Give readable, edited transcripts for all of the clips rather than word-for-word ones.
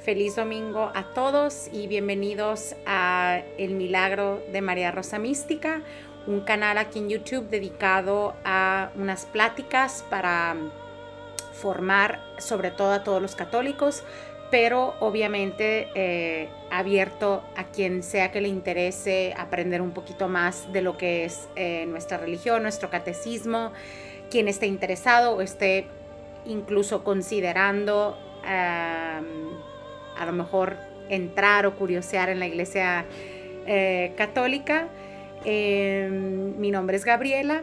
Feliz domingo a todos y bienvenidos a El Milagro de María Rosa Mística, un canal aquí en YouTube dedicado a unas pláticas para formar sobre todo a todos los católicos, pero obviamente abierto a quien sea que le interese aprender un poquito más de lo que es nuestra religión, nuestro catecismo, quien esté interesado o esté incluso considerando a lo mejor entrar o curiosear en la iglesia católica. Mi nombre es Gabriela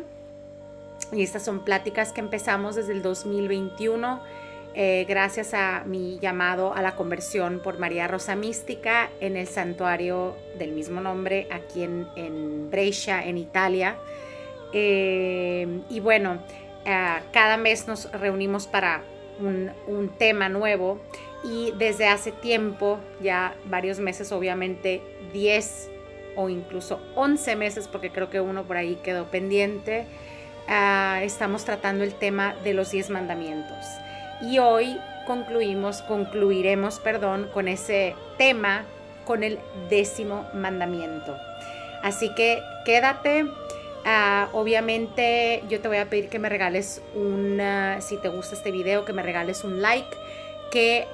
y estas son pláticas que empezamos desde el 2021 gracias a mi llamado a la conversión por María Rosa Mística en el santuario del mismo nombre aquí en Brescia, en Italia. Y bueno, cada mes nos reunimos para un tema nuevo y desde hace tiempo, ya varios meses, obviamente 10 o incluso 11 meses, porque creo que uno por ahí quedó pendiente, estamos tratando el tema de los 10 mandamientos. Y hoy concluiremos con ese tema, con el 10º mandamiento. Así que quédate. Obviamente yo te voy a pedir que me regales si te gusta este video, que me regales un like, que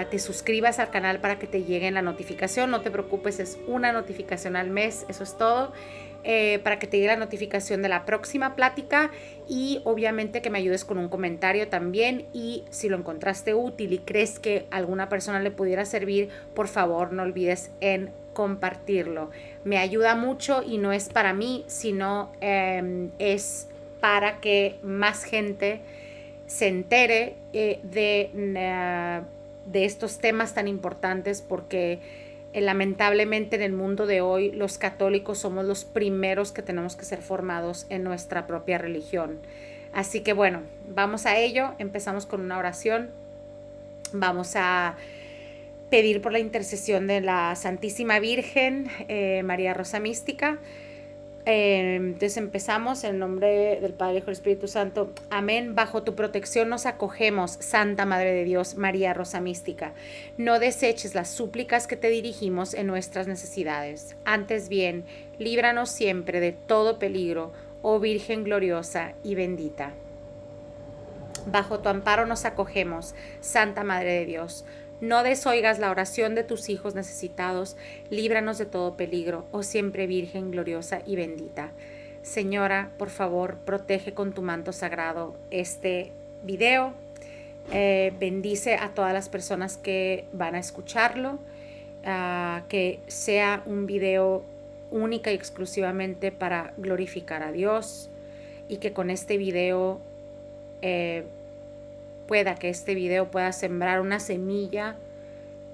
te suscribas al canal para que te llegue la notificación. No te preocupes, es una notificación al mes, eso es todo, para que te llegue la notificación de la próxima plática, y obviamente que me ayudes con un comentario también, y si lo encontraste útil y crees que a alguna persona le pudiera servir, por favor no olvides en compartirlo. Me ayuda mucho y no es para mí, sino es para que más gente se entere de estos temas tan importantes, porque lamentablemente en el mundo de hoy los católicos somos los primeros que tenemos que ser formados en nuestra propia religión. Así que bueno, vamos a ello. Empezamos con una oración. Vamos a pedir por la intercesión de la Santísima Virgen María Rosa Mística. Entonces empezamos en el nombre del Padre, Hijo y Espíritu Santo. Amén. Bajo tu protección nos acogemos, Santa Madre de Dios, María Rosa Mística. No deseches las súplicas que te dirigimos en nuestras necesidades. Antes bien, líbranos siempre de todo peligro, oh Virgen gloriosa y bendita. Bajo tu amparo nos acogemos, Santa Madre de Dios. No desoigas la oración de tus hijos necesitados, líbranos de todo peligro, oh siempre Virgen gloriosa y bendita. Señora, por favor, protege con tu manto sagrado este video. Bendice a todas las personas que van a escucharlo, que sea un video única y exclusivamente para glorificar a Dios, y que con este video que este video pueda sembrar una semilla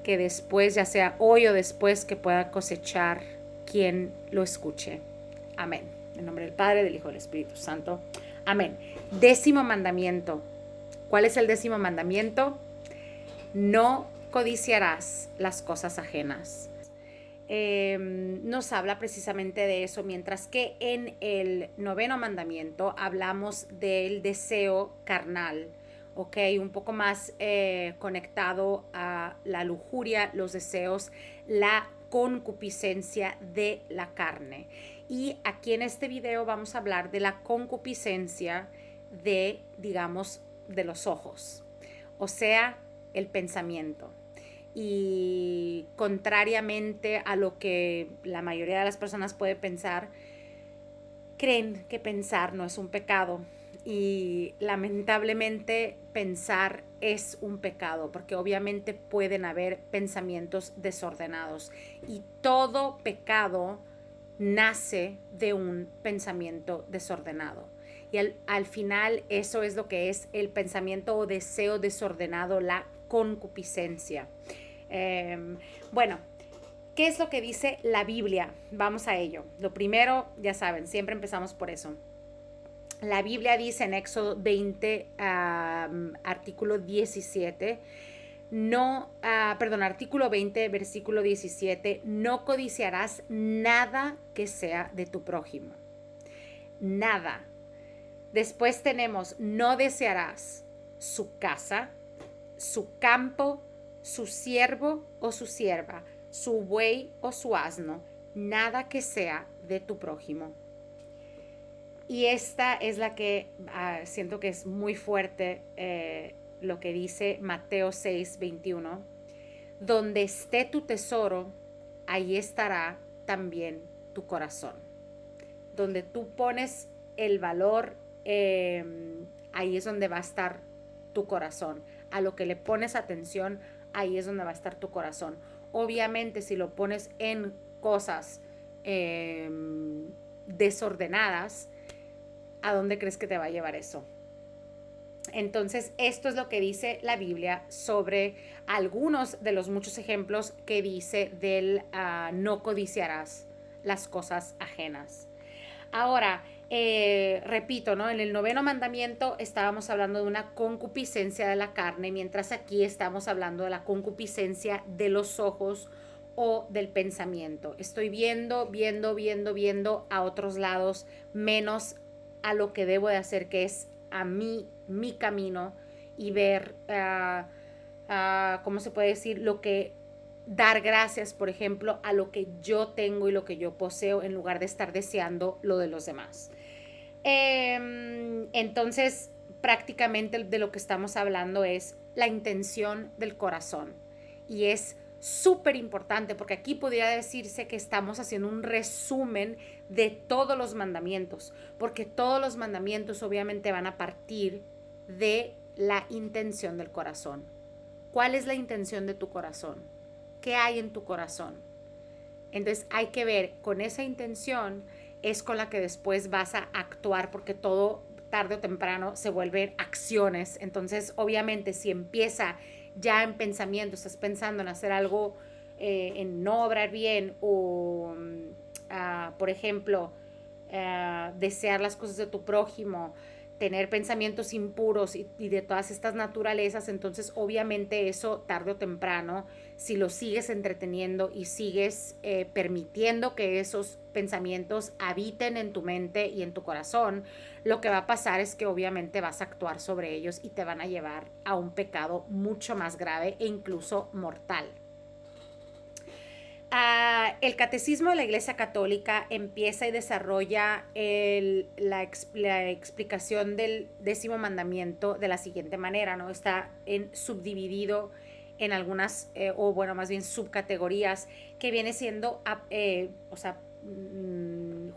que después, ya sea hoy o después, que pueda cosechar quien lo escuche. Amén. En nombre del Padre, del Hijo y del Espíritu Santo. Amén. 10º mandamiento. ¿Cuál es el 10º mandamiento? No codiciarás las cosas ajenas. Nos habla precisamente de eso, mientras que en el 9º mandamiento hablamos del deseo carnal. Ok, un poco más conectado a la lujuria, los deseos, la concupiscencia de la carne. Y aquí en este video vamos a hablar de la concupiscencia de, digamos, de los ojos, o sea, el pensamiento. Y contrariamente a lo que la mayoría de las personas puede pensar, creen que pensar no es un pecado. Y lamentablemente pensar es un pecado, porque obviamente pueden haber pensamientos desordenados, y todo pecado nace de un pensamiento desordenado. Y al final eso es lo que es el pensamiento o deseo desordenado, la concupiscencia. Bueno, ¿qué es lo que dice la Biblia? Vamos a ello. Lo primero, ya saben, siempre empezamos por eso. La Biblia dice en Éxodo 20, artículo 17, artículo 20, versículo 17, no codiciarás nada que sea de tu prójimo. Nada. Después tenemos, no desearás su casa, su campo, su siervo o su sierva, su buey o su asno, nada que sea de tu prójimo. Y esta es la que siento que es muy fuerte, lo que dice Mateo 6:21. Donde esté tu tesoro, ahí estará también tu corazón. Donde tú pones el valor, ahí es donde va a estar tu corazón. A lo que le pones atención, ahí es donde va a estar tu corazón. Obviamente, si lo pones en cosas desordenadas, ¿a dónde crees que te va a llevar eso? Entonces, esto es lo que dice la Biblia sobre algunos de los muchos ejemplos que dice del no codiciarás las cosas ajenas. Ahora, repito, ¿no? En el 9º mandamiento estábamos hablando de una concupiscencia de la carne, mientras aquí estamos hablando de la concupiscencia de los ojos o del pensamiento. Estoy viendo a otros lados, menos a lo que debo de hacer, que es a mí, mi camino, y ver, ¿cómo se puede decir? Lo que dar gracias, por ejemplo, a lo que yo tengo y lo que yo poseo, en lugar de estar deseando lo de los demás. Entonces, prácticamente de lo que estamos hablando es la intención del corazón. Y es súper importante, porque aquí podría decirse que estamos haciendo un resumen de todos los mandamientos, porque todos los mandamientos obviamente van a partir de la intención del corazón. ¿Cuál es la intención de tu corazón? ¿Qué hay en tu corazón? Entonces hay que ver, con esa intención es con la que después vas a actuar, porque todo tarde o temprano se vuelven acciones. Entonces, obviamente, si empieza ya en pensamiento, estás pensando en hacer algo, en no obrar bien, o por ejemplo, desear las cosas de tu prójimo, tener pensamientos impuros y de todas estas naturalezas, entonces obviamente eso tarde o temprano, si lo sigues entreteniendo y sigues permitiendo que esos pensamientos habiten en tu mente y en tu corazón, lo que va a pasar es que obviamente vas a actuar sobre ellos y te van a llevar a un pecado mucho más grave e incluso mortal. El catecismo de la Iglesia Católica empieza y desarrolla la explicación del 10º mandamiento de la siguiente manera, ¿no? Está subdividido en algunas, o bueno, más bien subcategorías, que viene siendo,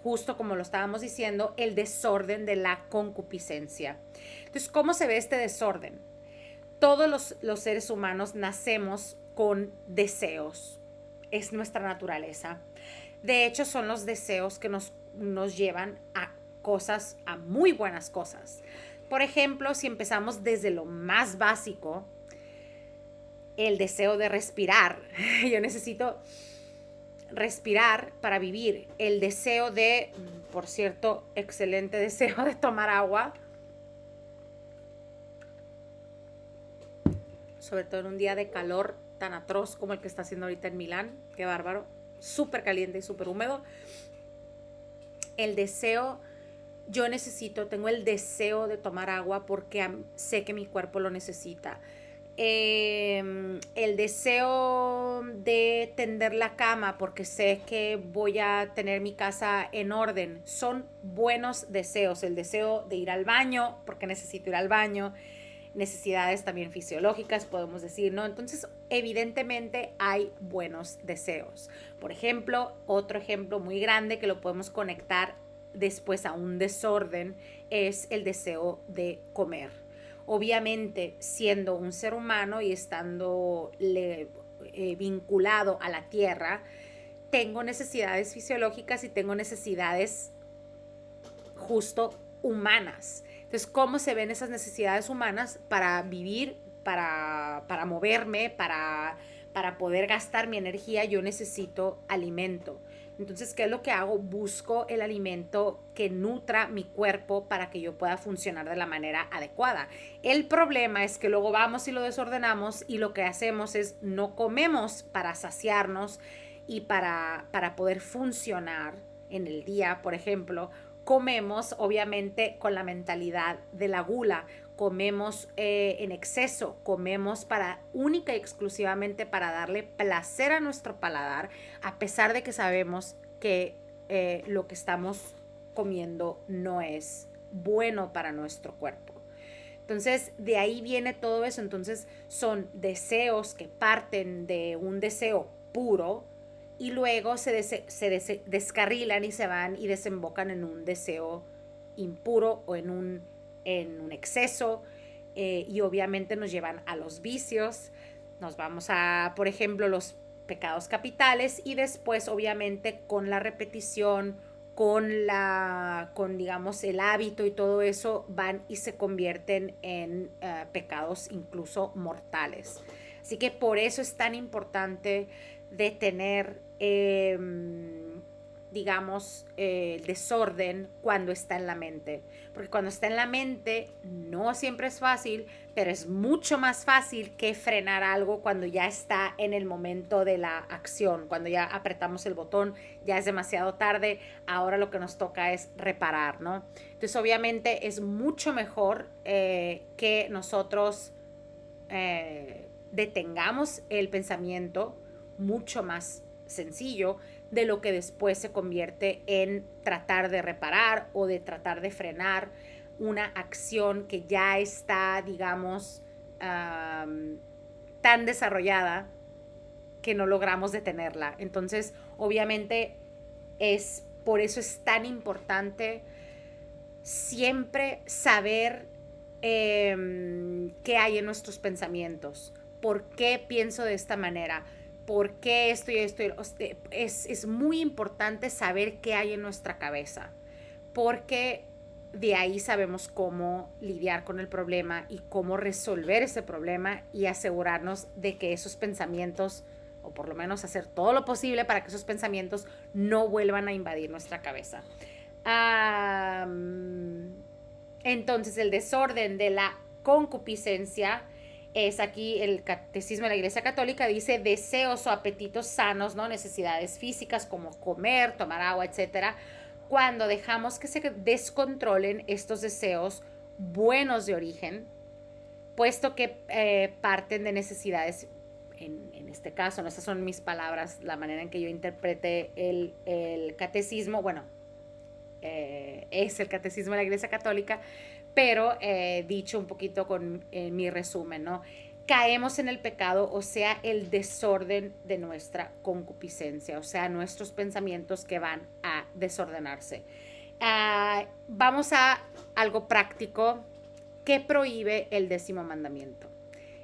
justo como lo estábamos diciendo, el desorden de la concupiscencia. Entonces, ¿cómo se ve este desorden? Todos los seres humanos nacemos con deseos. Es nuestra naturaleza. De hecho, son los deseos que nos llevan a cosas, a muy buenas cosas. Por ejemplo, si empezamos desde lo más básico, el deseo de respirar. Yo necesito respirar para vivir. El deseo de, por cierto, excelente deseo de tomar agua. Sobre todo en un día de calor tan atroz como el que está haciendo ahorita en Milán. Qué bárbaro. Súper caliente y súper húmedo. El deseo, tengo el deseo de tomar agua porque sé que mi cuerpo lo necesita. El deseo de tender la cama porque sé que voy a tener mi casa en orden. Son buenos deseos. El deseo de ir al baño porque necesito ir al baño. Necesidades también fisiológicas, podemos decir, ¿no? Entonces, evidentemente hay buenos deseos. Por ejemplo, otro ejemplo muy grande que lo podemos conectar después a un desorden es el deseo de comer. Obviamente, siendo un ser humano y estando vinculado a la tierra, tengo necesidades fisiológicas y tengo necesidades justo humanas. Entonces, ¿cómo se ven esas necesidades humanas para vivir, para moverme, para poder gastar mi energía? Yo necesito alimento. Entonces, ¿qué es lo que hago? Busco el alimento que nutra mi cuerpo para que yo pueda funcionar de la manera adecuada. El problema es que luego vamos y lo desordenamos y lo que hacemos es no comemos para saciarnos y para poder funcionar en el día, por ejemplo. Comemos obviamente con la mentalidad de la gula, comemos en exceso, comemos única y exclusivamente para darle placer a nuestro paladar, a pesar de que sabemos que lo que estamos comiendo no es bueno para nuestro cuerpo. Entonces, de ahí viene todo eso. Entonces, son deseos que parten de un deseo puro y luego se descarrilan y se van y desembocan en un deseo impuro o en un exceso, y obviamente nos llevan a los vicios. Nos vamos a, por ejemplo, los pecados capitales, y después obviamente con la repetición, con digamos el hábito y todo eso, van y se convierten en pecados incluso mortales. Así que por eso es tan importante detener digamos, el desorden cuando está en la mente. Porque cuando está en la mente no siempre es fácil, pero es mucho más fácil que frenar algo cuando ya está en el momento de la acción, cuando ya apretamos el botón, ya es demasiado tarde, ahora lo que nos toca es reparar, ¿no? Entonces obviamente es mucho mejor que nosotros detengamos el pensamiento, mucho más sencillo de lo que después se convierte en tratar de reparar o de tratar de frenar una acción que ya está, digamos, tan desarrollada que no logramos detenerla. Entonces, obviamente, por eso es tan importante siempre saber qué hay en nuestros pensamientos, por qué pienso de esta manera, por qué esto y esto. Es muy importante saber qué hay en nuestra cabeza, porque de ahí sabemos cómo lidiar con el problema y cómo resolver ese problema y asegurarnos de que esos pensamientos, o por lo menos hacer todo lo posible para que esos pensamientos no vuelvan a invadir nuestra cabeza. Entonces, el desorden de la concupiscencia es, aquí el Catecismo de la Iglesia Católica dice, deseos o apetitos sanos, ¿no? Necesidades físicas como comer, tomar agua, etcétera. Cuando dejamos que se descontrolen estos deseos buenos de origen, puesto que parten de necesidades, en este caso, no, estas son mis palabras, la manera en que yo interprete el catecismo, bueno, es el Catecismo de la Iglesia Católica, pero dicho un poquito con mi resumen, ¿no? Caemos en el pecado, o sea, el desorden de nuestra concupiscencia, o sea, nuestros pensamientos que van a desordenarse. Vamos a algo práctico. ¿Qué prohíbe el 10º mandamiento?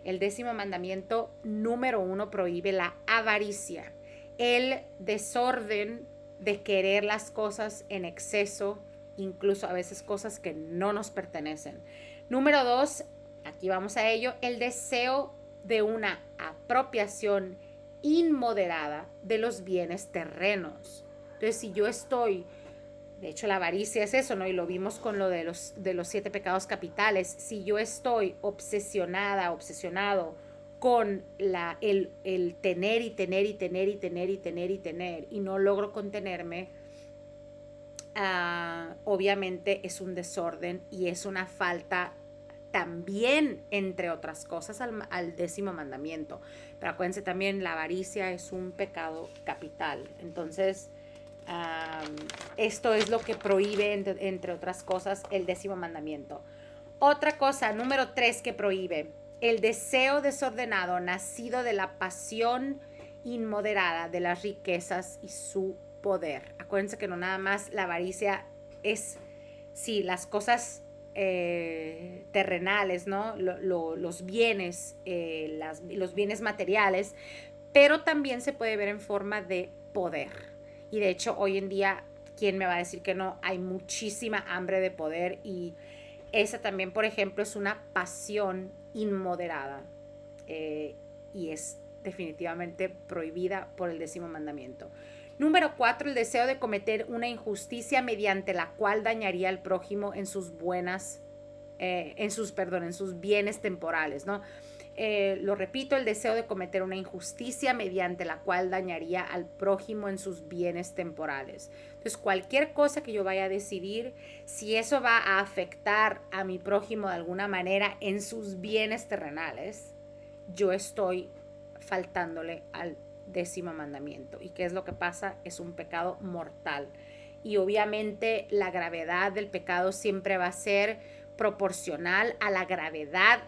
El 10º mandamiento número 1 prohíbe la avaricia, el desorden de querer las cosas en exceso, incluso a veces cosas que no nos pertenecen. Número 2, aquí vamos a ello, el deseo de una apropiación inmoderada de los bienes terrenos. Entonces, si yo estoy, de hecho la avaricia es eso, ¿no? Y lo vimos con lo de los 7 pecados capitales. Si yo estoy obsesionado con el tener y tener y tener y tener y tener y tener y no logro contenerme, obviamente es un desorden y es una falta también, entre otras cosas, al 10º mandamiento. Pero acuérdense también, la avaricia es un pecado capital. Entonces, esto es lo que prohíbe, entre otras cosas, el 10º mandamiento. Otra cosa, número 3, que prohíbe: el deseo desordenado nacido de la pasión inmoderada de las riquezas y su poder. Acuérdense que no nada más la avaricia es, sí, las cosas terrenales, ¿no? Los bienes, los bienes materiales, pero también se puede ver en forma de poder. Y de hecho, hoy en día, ¿quién me va a decir que no? Hay muchísima hambre de poder, y esa también, por ejemplo, es una pasión inmoderada, y es definitivamente prohibida por el 10º mandamiento. Número 4, el deseo de cometer una injusticia mediante la cual dañaría al prójimo en sus buenas en sus bienes temporales, ¿no? Lo repito, el deseo de cometer una injusticia mediante la cual dañaría al prójimo en sus bienes temporales. Entonces, cualquier cosa que yo vaya a decidir, si eso va a afectar a mi prójimo de alguna manera en sus bienes terrenales, yo estoy faltándole al 10º mandamiento. ¿Y qué es lo que pasa? Es un pecado mortal. Y obviamente la gravedad del pecado siempre va a ser proporcional a la gravedad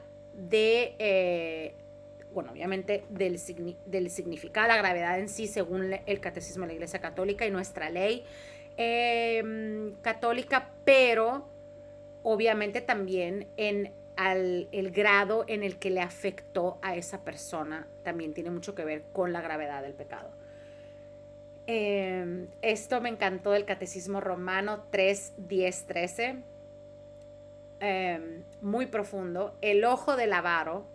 obviamente del significado, la gravedad en sí, según el Catecismo de la Iglesia Católica y nuestra ley católica, pero obviamente también el grado en el que le afectó a esa persona también tiene mucho que ver con la gravedad del pecado. Esto me encantó del Catecismo Romano 3, 10, 13. Muy profundo. El ojo del avaro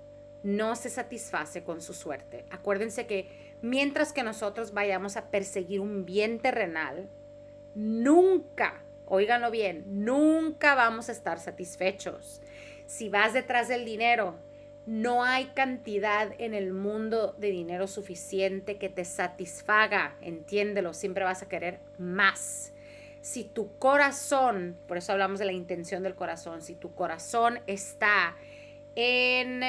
no se satisface con su suerte. Acuérdense que mientras que nosotros vayamos a perseguir un bien terrenal, nunca, óiganlo bien, nunca vamos a estar satisfechos. Si vas detrás del dinero, no hay cantidad en el mundo de dinero suficiente que te satisfaga, entiéndelo, siempre vas a querer más. Si tu corazón, por eso hablamos de la intención del corazón, si tu corazón está en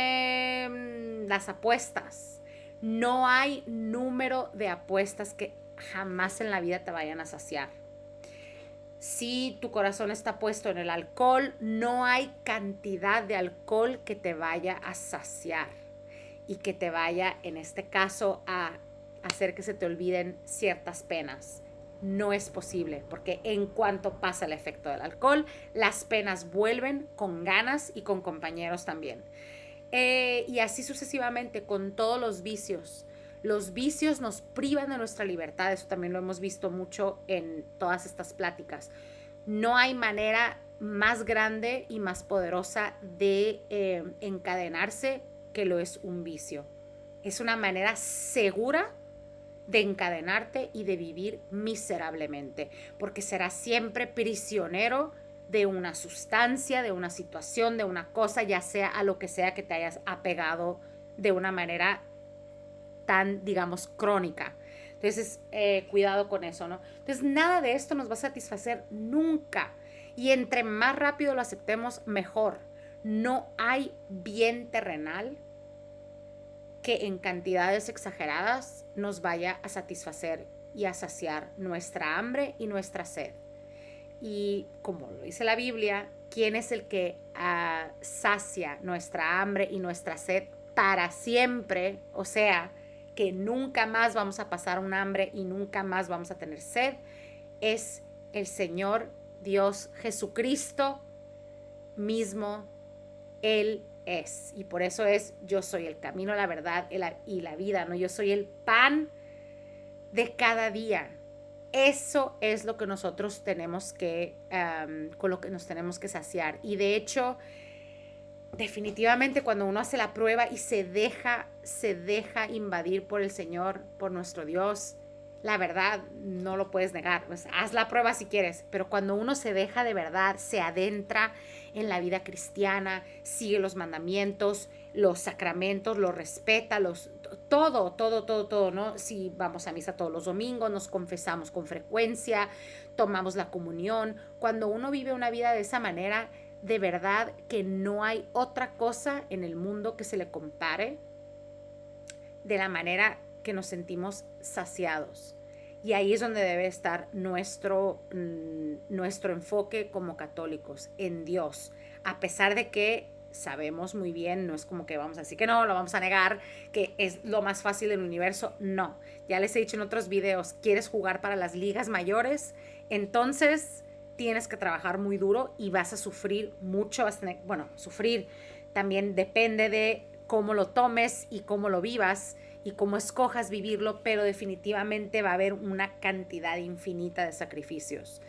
las apuestas, no hay número de apuestas que jamás en la vida te vayan a saciar. Si tu corazón está puesto en el alcohol, no hay cantidad de alcohol que te vaya a saciar y que te vaya, en este caso, a hacer que se te olviden ciertas penas. No es posible, porque en cuanto pasa el efecto del alcohol, las penas vuelven con ganas y con compañeros también. Y así sucesivamente con todos los vicios. Los vicios nos privan de nuestra libertad, eso también lo hemos visto mucho en todas estas pláticas. No hay manera más grande y más poderosa de encadenarse que lo es un vicio. Es una manera segura de encadenarte y de vivir miserablemente, porque serás siempre prisionero de una sustancia, de una situación, de una cosa, ya sea a lo que sea que te hayas apegado de una manera tan, digamos, crónica. Entonces, cuidado con eso, ¿no? Entonces, nada de esto nos va a satisfacer nunca. Y entre más rápido lo aceptemos, mejor. No hay bien terrenal que en cantidades exageradas nos vaya a satisfacer y a saciar nuestra hambre y nuestra sed. Y como lo dice la Biblia, ¿quién es el que sacia nuestra hambre y nuestra sed para siempre? O sea, que nunca más vamos a pasar un hambre y nunca más vamos a tener sed. Es el Señor Dios Jesucristo mismo. Él es. Y por eso es, yo soy el camino, la verdad y la vida, ¿no? Yo soy el pan de cada día. Eso es lo que nosotros tenemos que, con lo que nos tenemos que saciar. Y de hecho, definitivamente cuando uno hace la prueba y se deja invadir por el Señor, por nuestro Dios, la verdad no lo puedes negar. Pues haz la prueba si quieres, pero cuando uno se deja de verdad, se adentra en la vida cristiana, sigue los mandamientos, los sacramentos, los respeta, todo, ¿no? Si vamos a misa todos los domingos, nos confesamos con frecuencia, tomamos la comunión. Cuando uno vive una vida de esa manera, de verdad que no hay otra cosa en el mundo que se le compare de la manera que nos sentimos saciados. Y ahí es donde debe estar nuestro enfoque como católicos, en Dios. A pesar de que sabemos muy bien, no es como que vamos a decir que no, lo vamos a negar, que es lo más fácil del universo. No, ya les he dicho en otros videos, ¿quieres jugar para las ligas mayores? Entonces tienes que trabajar muy duro y vas a sufrir mucho. Sufrir también depende de cómo lo tomes y cómo lo vivas y cómo escojas vivirlo, pero definitivamente va a haber una cantidad infinita de sacrificios.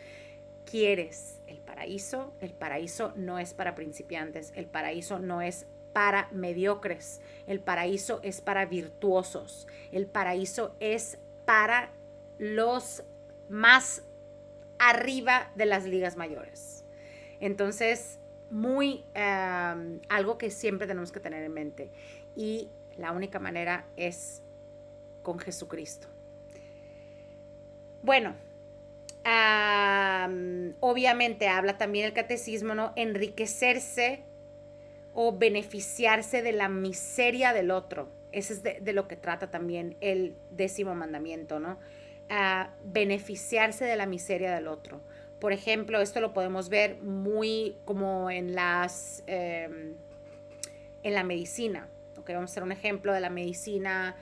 ¿Quieres el paraíso? El paraíso no es para principiantes, el paraíso no es para mediocres, el paraíso es para virtuosos, el paraíso es para los más arriba de las ligas mayores. Entonces, muy algo que siempre tenemos que tener en mente. Y la única manera es con Jesucristo. Bueno, obviamente habla también el catecismo, ¿no? Enriquecerse o beneficiarse de la miseria del otro. Ese es de lo que trata también el 10º mandamiento, ¿no? Beneficiarse de la miseria del otro. Por ejemplo, esto lo podemos ver muy como en la medicina. Okay, vamos a hacer un ejemplo de la medicina.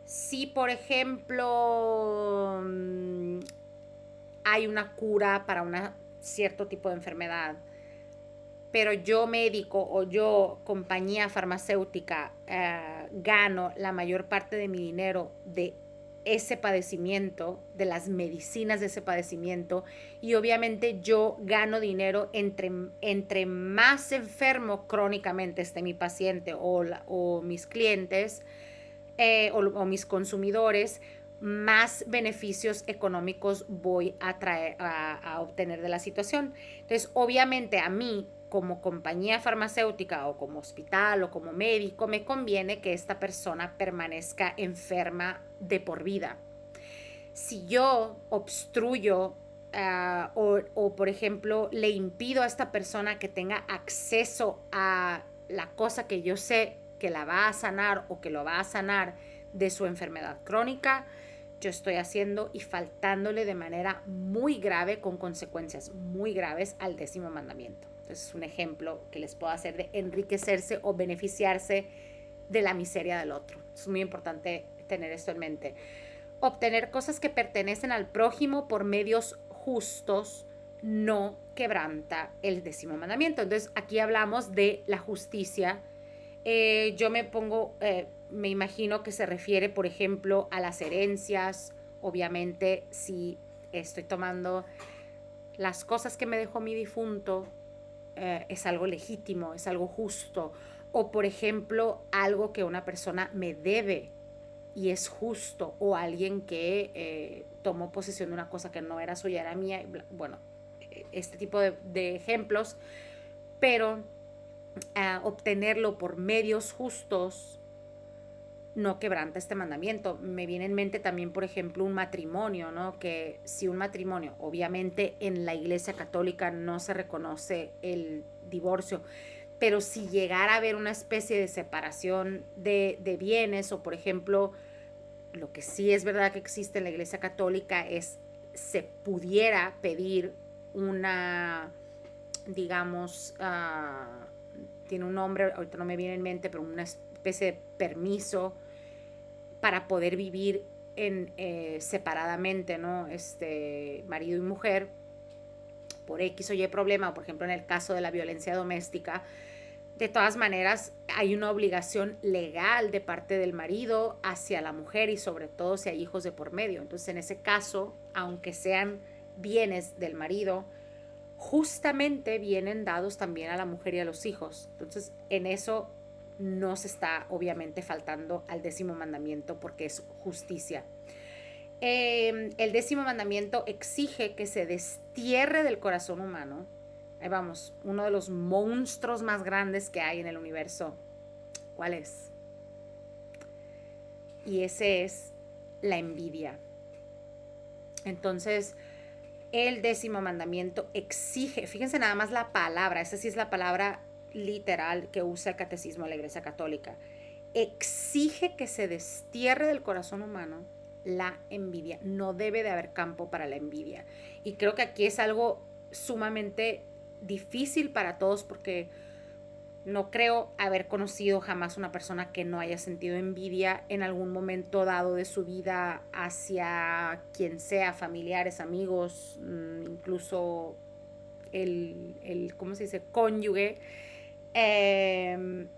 Si, por ejemplo, hay una cura para un cierto tipo de enfermedad, pero yo médico o yo compañía farmacéutica gano la mayor parte de mi dinero de ese padecimiento, de las medicinas de ese padecimiento, y obviamente yo gano dinero entre más enfermo crónicamente esté mi paciente o mis clientes o mis consumidores, más beneficios económicos voy a obtener de la situación. Entonces, obviamente a mí, como compañía farmacéutica o como hospital o como médico, me conviene que esta persona permanezca enferma de por vida. Si yo obstruyo o, por ejemplo, le impido a esta persona que tenga acceso a la cosa que yo sé que la va a sanar o que lo va a sanar de su enfermedad crónica, yo estoy haciendo y faltándole de manera muy grave, con consecuencias muy graves, al 10º mandamiento. Entonces es un ejemplo que les puedo hacer de enriquecerse o beneficiarse de la miseria del otro. Es muy importante tener esto en mente. Obtener cosas que pertenecen al prójimo por medios justos no quebranta el 10º mandamiento. Entonces aquí hablamos de la justicia. Yo me imagino que se refiere, por ejemplo, a las herencias. Obviamente, si estoy tomando las cosas que me dejó mi difunto, es algo legítimo, es algo justo. O, por ejemplo, algo que una persona me debe y es justo, o alguien que tomó posesión de una cosa que no era suya, era mía. Bueno, este tipo de ejemplos, pero obtenerlo por medios justos no quebranta este mandamiento. Me viene en mente también, por ejemplo, un matrimonio, ¿no? Que si un matrimonio, obviamente en la Iglesia Católica no se reconoce el divorcio, pero si llegara a haber una especie de separación de bienes, o por ejemplo, lo que sí es verdad que existe en la Iglesia Católica es, se pudiera pedir una, digamos, tiene un nombre, ahorita no me viene en mente, pero una especie de permiso para poder vivir separadamente, ¿no? Marido y mujer, por X o Y problema, por ejemplo en el caso de la violencia doméstica. De todas maneras, hay una obligación legal de parte del marido hacia la mujer, y sobre todo si hay hijos de por medio. Entonces, en ese caso, aunque sean bienes del marido, justamente vienen dados también a la mujer y a los hijos. Entonces, en eso no se está obviamente faltando al 10º mandamiento, porque es justicia. El 10º mandamiento exige que se destierre del corazón humano, ahí vamos, uno de los monstruos más grandes que hay en el universo. ¿Cuál es? Y ese es la envidia. Entonces, el 10º mandamiento exige, fíjense nada más la palabra, esa sí es la palabra literal que usa el catecismo de la Iglesia Católica, exige que se destierre del corazón humano la envidia. No debe de haber campo para la envidia. Y creo que aquí es algo sumamente difícil para todos, porque no creo haber conocido jamás una persona que no haya sentido envidia en algún momento dado de su vida hacia quien sea, familiares, amigos, incluso el ¿cómo se dice?, cónyuge.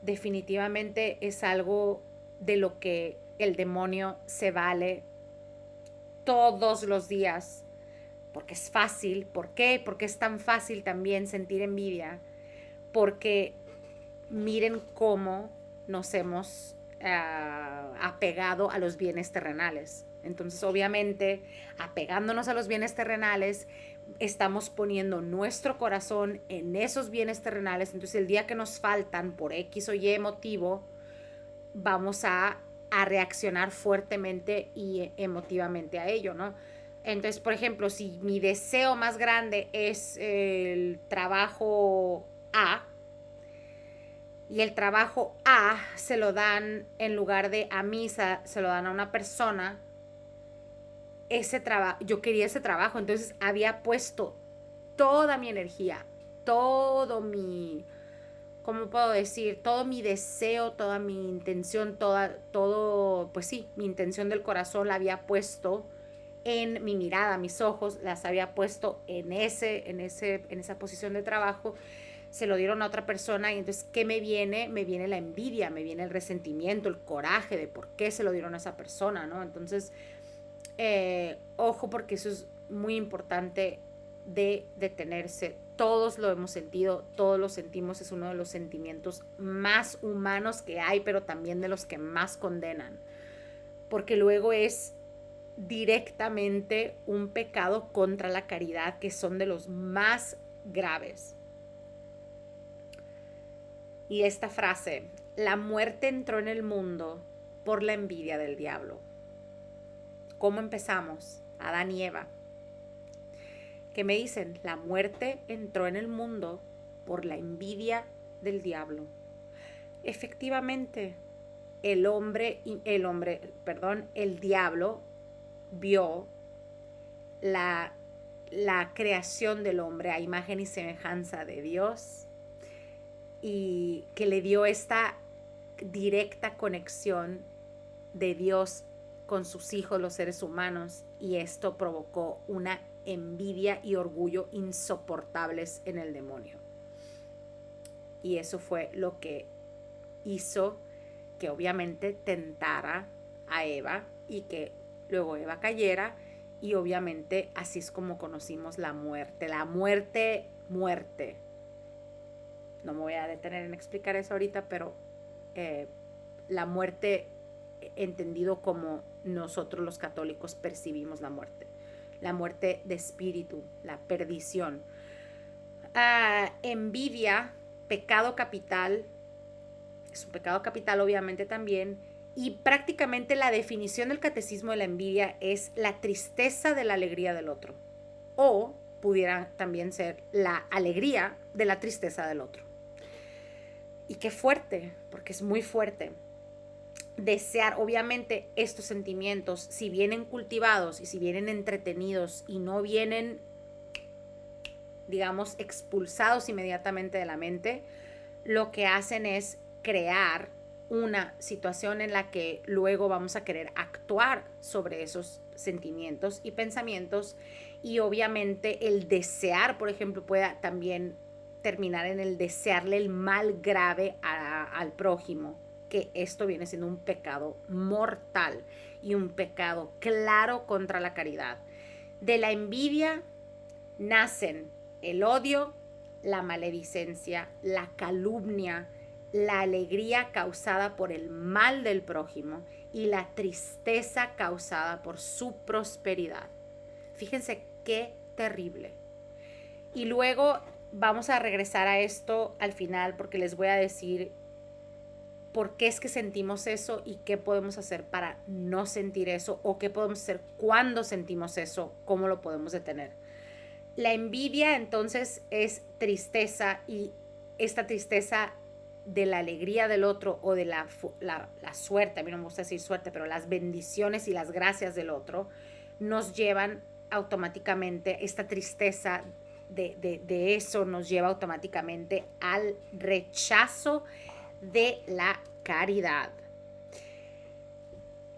Definitivamente es algo de lo que el demonio se vale todos los días, porque es fácil. ¿Por qué? Porque es tan fácil también sentir envidia, porque miren cómo nos hemos apegado a los bienes terrenales. Entonces, obviamente, apegándonos a los bienes terrenales, estamos poniendo nuestro corazón en esos bienes terrenales. Entonces el día que nos faltan por X o Y motivo, vamos a reaccionar fuertemente y emotivamente a ello, ¿no? Entonces, por ejemplo, si mi deseo más grande es el trabajo A, y el trabajo A se lo dan, en lugar de a mí, se lo dan a una persona, yo quería ese trabajo, entonces había puesto toda mi energía, todo mi, ¿cómo puedo decir? Todo mi deseo, toda mi intención, pues sí, mi intención del corazón la había puesto en mi mirada, mis ojos, las había puesto en esa posición de trabajo. Se lo dieron a otra persona y entonces, ¿qué me viene? Me viene la envidia, me viene el resentimiento, el coraje de por qué se lo dieron a esa persona, ¿no? Entonces, ojo, porque eso es muy importante de detenerse. Todos lo hemos sentido, todos lo sentimos, es uno de los sentimientos más humanos que hay, pero también de los que más condenan, porque luego es directamente un pecado contra la caridad, que son de los más graves. Y esta frase, la muerte entró en el mundo por la envidia del diablo. ¿Cómo empezamos? Adán y Eva. ¿Qué me dicen? La muerte entró en el mundo por la envidia del diablo. Efectivamente, el diablo vio la creación del hombre a imagen y semejanza de Dios, y que le dio esta directa conexión de Dios con sus hijos, los seres humanos, y esto provocó una envidia y orgullo insoportables en el demonio. Y eso fue lo que hizo que obviamente tentara a Eva y que luego Eva cayera, y obviamente así es como conocimos la muerte. La muerte. No me voy a detener en explicar eso ahorita, pero la muerte entendido como nosotros los católicos percibimos la muerte de espíritu, la perdición. Envidia, pecado capital, es un pecado capital obviamente también, y prácticamente la definición del catecismo de la envidia es la tristeza de la alegría del otro, o pudiera también ser la alegría de la tristeza del otro. Y qué fuerte, porque es muy fuerte. Desear, obviamente, estos sentimientos, si vienen cultivados y si vienen entretenidos y no vienen, digamos, expulsados inmediatamente de la mente, lo que hacen es crear una situación en la que luego vamos a querer actuar sobre esos sentimientos y pensamientos, y obviamente el desear, por ejemplo, pueda también terminar en el desearle el mal grave al prójimo, que esto viene siendo un pecado mortal y un pecado claro contra la caridad. De la envidia nacen el odio, la maledicencia, la calumnia, la alegría causada por el mal del prójimo y la tristeza causada por su prosperidad. Fíjense qué terrible. Y luego vamos a regresar a esto al final, porque les voy a decir por qué es que sentimos eso y qué podemos hacer para no sentir eso, o qué podemos hacer cuando sentimos eso, cómo lo podemos detener. La envidia entonces es tristeza, y esta tristeza de la alegría del otro, o de la suerte, a mí no me gusta decir suerte, pero las bendiciones y las gracias del otro, nos llevan automáticamente, esta tristeza de eso nos lleva automáticamente al rechazo de la caridad.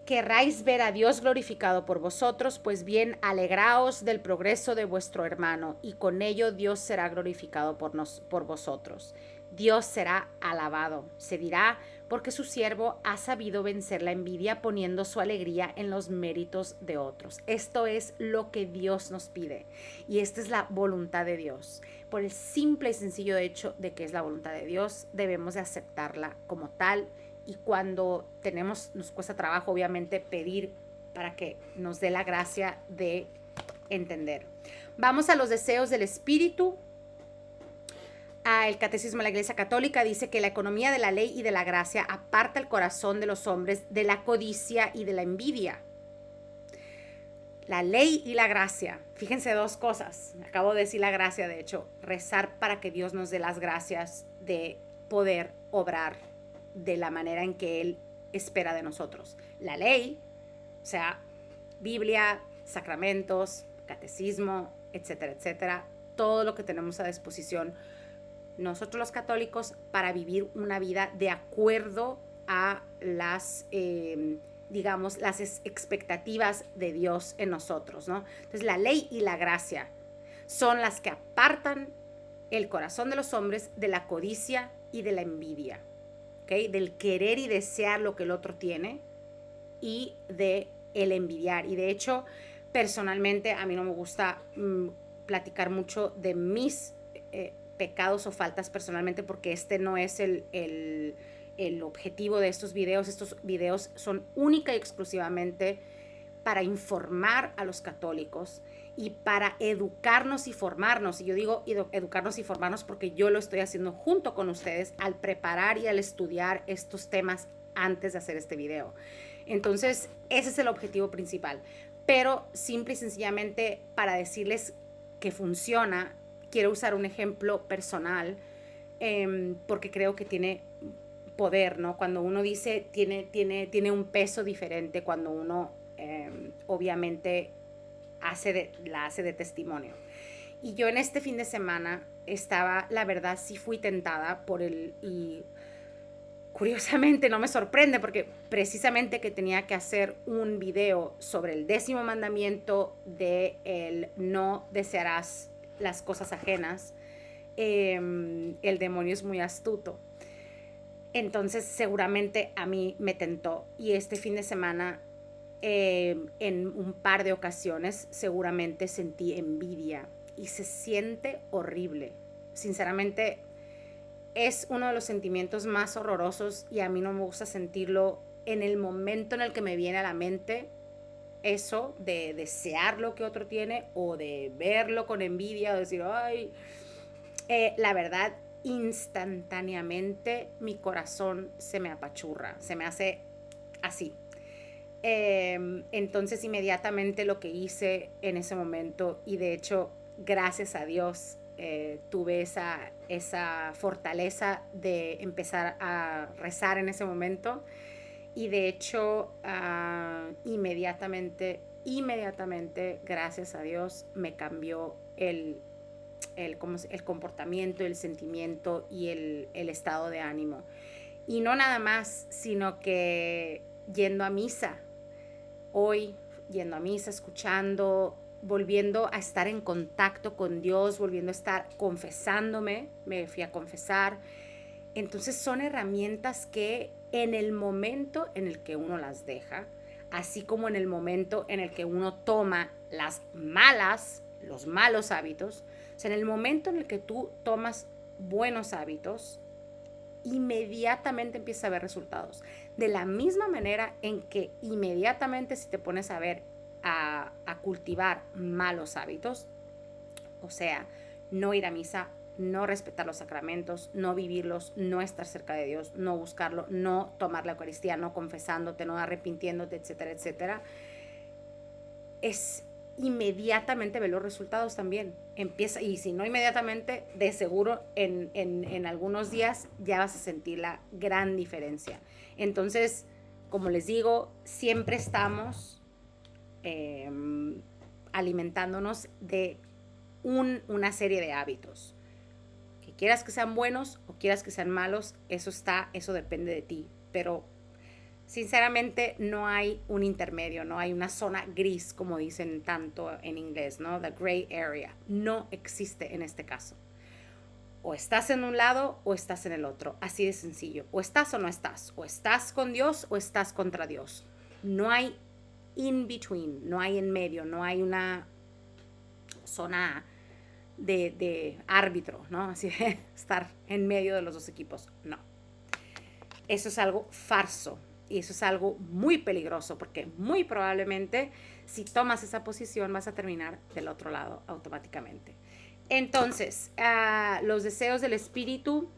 Querráis ver a Dios glorificado por vosotros, pues bien, alegraos del progreso de vuestro hermano, y con ello Dios será glorificado por vosotros. Dios será alabado, se dirá, porque su siervo ha sabido vencer la envidia poniendo su alegría en los méritos de otros. Esto es lo que Dios nos pide, y esta es la voluntad de Dios. Por el simple y sencillo hecho de que es la voluntad de Dios, debemos de aceptarla como tal. Y cuando nos cuesta trabajo, obviamente, pedir para que nos dé la gracia de entender. Vamos a los deseos del espíritu. El Catecismo de la Iglesia Católica dice que la economía de la ley y de la gracia aparta el corazón de los hombres de la codicia y de la envidia. La ley y la gracia. Fíjense dos cosas. Acabo de decir la gracia, de hecho. Rezar para que Dios nos dé las gracias de poder obrar de la manera en que Él espera de nosotros. La ley, o sea, Biblia, sacramentos, catecismo, etcétera, etcétera. Todo lo que tenemos a disposición nosotros los católicos para vivir una vida de acuerdo a las digamos, las expectativas de Dios en nosotros, ¿no? Entonces, la ley y la gracia son las que apartan el corazón de los hombres de la codicia y de la envidia, ¿ok? Del querer y desear lo que el otro tiene y de el envidiar. Y de hecho, personalmente, a mí no me gusta platicar mucho de mis pecados o faltas personalmente, porque este no es el objetivo de estos videos. Estos videos son única y exclusivamente para informar a los católicos y para educarnos y formarnos. Y yo digo educarnos y formarnos porque yo lo estoy haciendo junto con ustedes al preparar y al estudiar estos temas antes de hacer este video. Entonces, ese es el objetivo principal. Pero simple y sencillamente para decirles que funciona, quiero usar un ejemplo personal porque creo que tiene poder, ¿no? Cuando uno dice tiene un peso diferente cuando uno obviamente la hace de testimonio. Y yo en este fin de semana estaba, la verdad, sí fui tentada por y curiosamente no me sorprende porque precisamente que tenía que hacer un video sobre el 10º mandamiento de el no desearás las cosas ajenas, el demonio es muy astuto. Entonces seguramente a mí me tentó y este fin de semana en un par de ocasiones seguramente sentí envidia y se siente horrible. Sinceramente es uno de los sentimientos más horrorosos y a mí no me gusta sentirlo en el momento en el que me viene a la mente eso de desear lo que otro tiene o de verlo con envidia o decir, ay, la verdad, instantáneamente mi corazón se me apachurra, se me hace así. Entonces inmediatamente lo que hice en ese momento, y de hecho gracias a Dios tuve esa fortaleza de empezar a rezar en ese momento, y de hecho inmediatamente gracias a Dios me cambió el comportamiento, el sentimiento y el estado de ánimo. Y no nada más, sino que yendo a misa, escuchando, volviendo a estar en contacto con Dios, volviendo a estar confesándome, me fui a confesar. Entonces son herramientas que en el momento en el que uno las deja, así como en el momento en el que uno toma los malos hábitos, o sea, en el momento en el que tú tomas buenos hábitos, inmediatamente empiezas a ver resultados. De la misma manera en que inmediatamente si te pones a ver, a cultivar malos hábitos, o sea, no ir a misa, no respetar los sacramentos, no vivirlos, no estar cerca de Dios, no buscarlo, no tomar la Eucaristía, no confesándote, no arrepintiéndote, etcétera, etcétera, es inmediatamente ver los resultados también. Empieza, y si no inmediatamente, de seguro en algunos días ya vas a sentir la gran diferencia. Entonces, como les digo, siempre estamos alimentándonos de una serie de hábitos. Que quieras que sean buenos o quieras que sean malos, eso depende de ti. Pero sinceramente no hay un intermedio, no hay una zona gris, como dicen tanto en inglés, ¿no? The gray area. No existe en este caso. O estás en un lado o estás en el otro. Así de sencillo. O estás o no estás. O estás con Dios o estás contra Dios. No hay in between, no hay en medio, no hay una zona de árbitro, ¿no? Así de estar en medio de los dos equipos. No. Eso es algo falso. Y eso es algo muy peligroso porque muy probablemente si tomas esa posición vas a terminar del otro lado automáticamente. Entonces, los deseos del espíritu,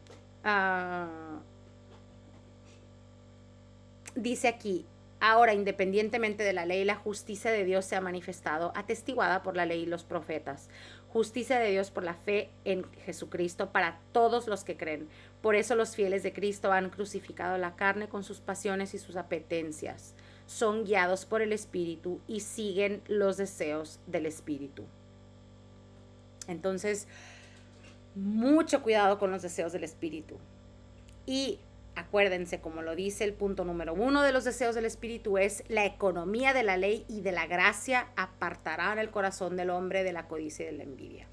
dice aquí, ahora independientemente de la ley, la justicia de Dios se ha manifestado, atestiguada por la ley y los profetas. Justicia de Dios por la fe en Jesucristo para todos los que creen. Por eso los fieles de Cristo han crucificado la carne con sus pasiones y sus apetencias. Son guiados por el Espíritu y siguen los deseos del Espíritu. Entonces, mucho cuidado con los deseos del Espíritu. Y acuérdense, como lo dice el punto número 1 de los deseos del Espíritu, es la economía de la ley y de la gracia apartarán el corazón del hombre de la codicia y de la envidia.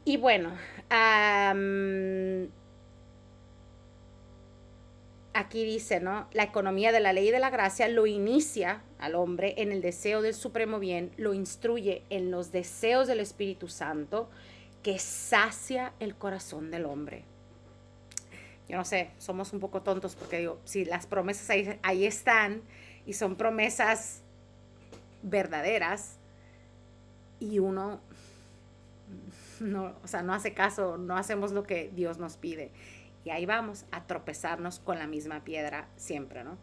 Y bueno, aquí dice, ¿no? La economía de la ley y de la gracia lo inicia al hombre en el deseo del supremo bien, lo instruye en los deseos del Espíritu Santo que sacia el corazón del hombre. Yo no sé, somos un poco tontos porque digo, si las promesas ahí están y son promesas verdaderas y uno no, o sea, no hace caso, no hacemos lo que Dios nos pide. Y ahí vamos a tropezarnos con la misma piedra siempre, ¿no?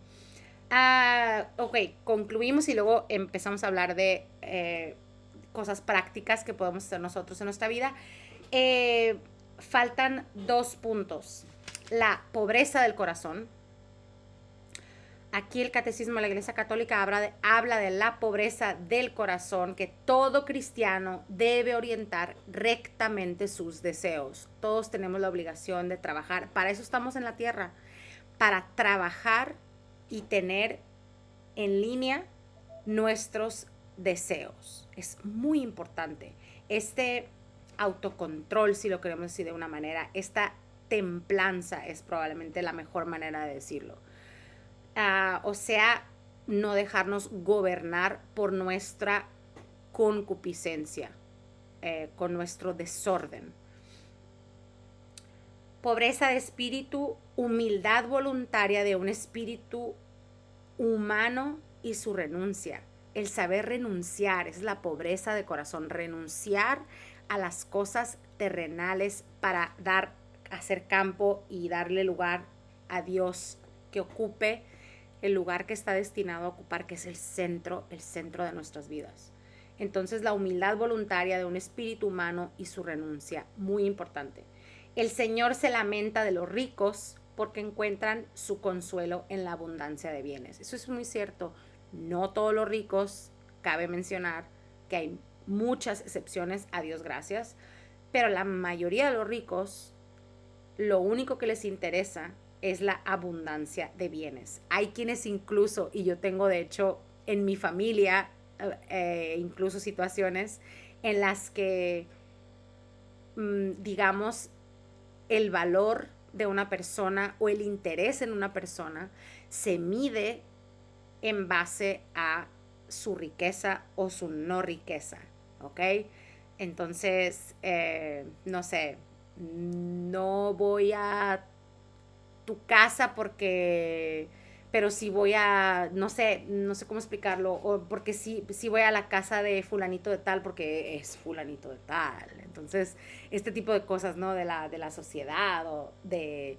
Ok, concluimos y luego empezamos a hablar de cosas prácticas que podemos hacer nosotros en nuestra vida. Faltan 2 puntos. La pobreza del corazón. Aquí el Catecismo de la Iglesia Católica habla de la pobreza del corazón, que todo cristiano debe orientar rectamente sus deseos. Todos tenemos la obligación de trabajar. Para eso estamos en la tierra, para trabajar y tener en línea nuestros deseos. Es muy importante. Este autocontrol, si lo queremos decir de una manera, esta templanza es probablemente la mejor manera de decirlo. O sea, no dejarnos gobernar por nuestra concupiscencia, con nuestro desorden. Pobreza de espíritu, humildad voluntaria de un espíritu humano y su renuncia. El saber renunciar, es la pobreza de corazón, renunciar a las cosas terrenales para hacer campo y darle lugar a Dios, que ocupe el lugar que está destinado a ocupar, que es el centro de nuestras vidas. Entonces, la humildad voluntaria de un espíritu humano y su renuncia, muy importante. El Señor se lamenta de los ricos porque encuentran su consuelo en la abundancia de bienes. Eso es muy cierto. No todos los ricos, cabe mencionar que hay muchas excepciones, a Dios gracias, pero la mayoría de los ricos, lo único que les interesa es la abundancia de bienes. Hay quienes incluso, y yo tengo de hecho en mi familia, incluso situaciones en las que, digamos, el valor de una persona o el interés en una persona se mide en base a su riqueza o su no riqueza, ¿ok? Entonces, no sé, no voy a tu casa porque, pero si voy a, no sé cómo explicarlo, o porque si voy a la casa de fulanito de tal porque es fulanito de tal. Entonces, este tipo de cosas, ¿no? De la sociedad o de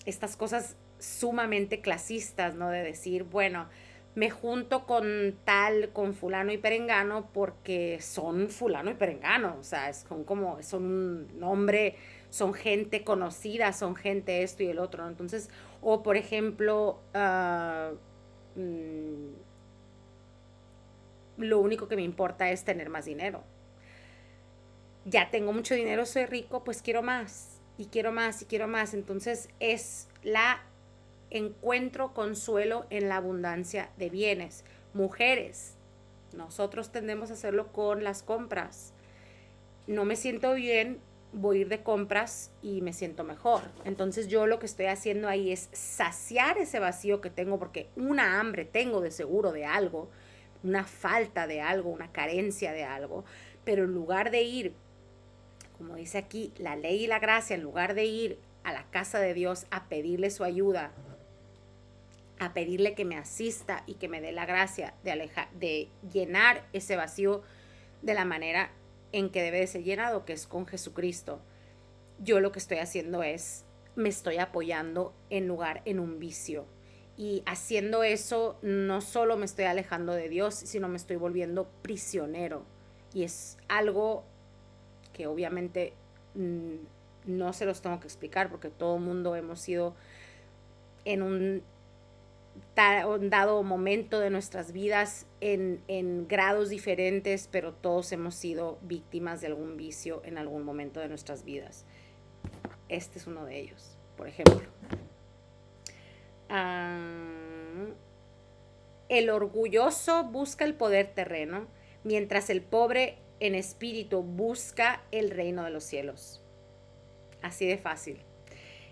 estas cosas sumamente clasistas, ¿no? De decir, bueno, me junto con fulano y perengano porque son fulano y perengano, o sea, son un nombre, son gente conocida, son gente esto y el otro, ¿no? Entonces, o por ejemplo, lo único que me importa es tener más dinero. Ya tengo mucho dinero, soy rico, pues quiero más, y quiero más, y quiero más. Entonces encuentro consuelo en la abundancia de bienes. Mujeres, nosotros tendemos a hacerlo con las compras. No me siento bien, voy a ir de compras y me siento mejor. Entonces yo lo que estoy haciendo ahí es saciar ese vacío que tengo, porque una hambre tengo de seguro de algo, una falta de algo, una carencia de algo, pero en lugar de ir, como dice aquí, la ley y la gracia, en lugar de ir a la casa de Dios a pedirle su ayuda, a pedirle que me asista y que me dé la gracia de llenar ese vacío de la manera en que debe de ser llenado, que es con Jesucristo. Yo lo que estoy haciendo es, me estoy apoyando en un vicio. Y haciendo eso, no solo me estoy alejando de Dios, sino me estoy volviendo prisionero. Y es algo que obviamente no se los tengo que explicar, porque todo el mundo hemos sido en un dado momento de nuestras vidas en grados diferentes, pero todos hemos sido víctimas de algún vicio en algún momento de nuestras vidas. Este es uno de ellos, por ejemplo. El orgulloso busca el poder terreno, mientras el pobre en espíritu busca el reino de los cielos. Así de fácil.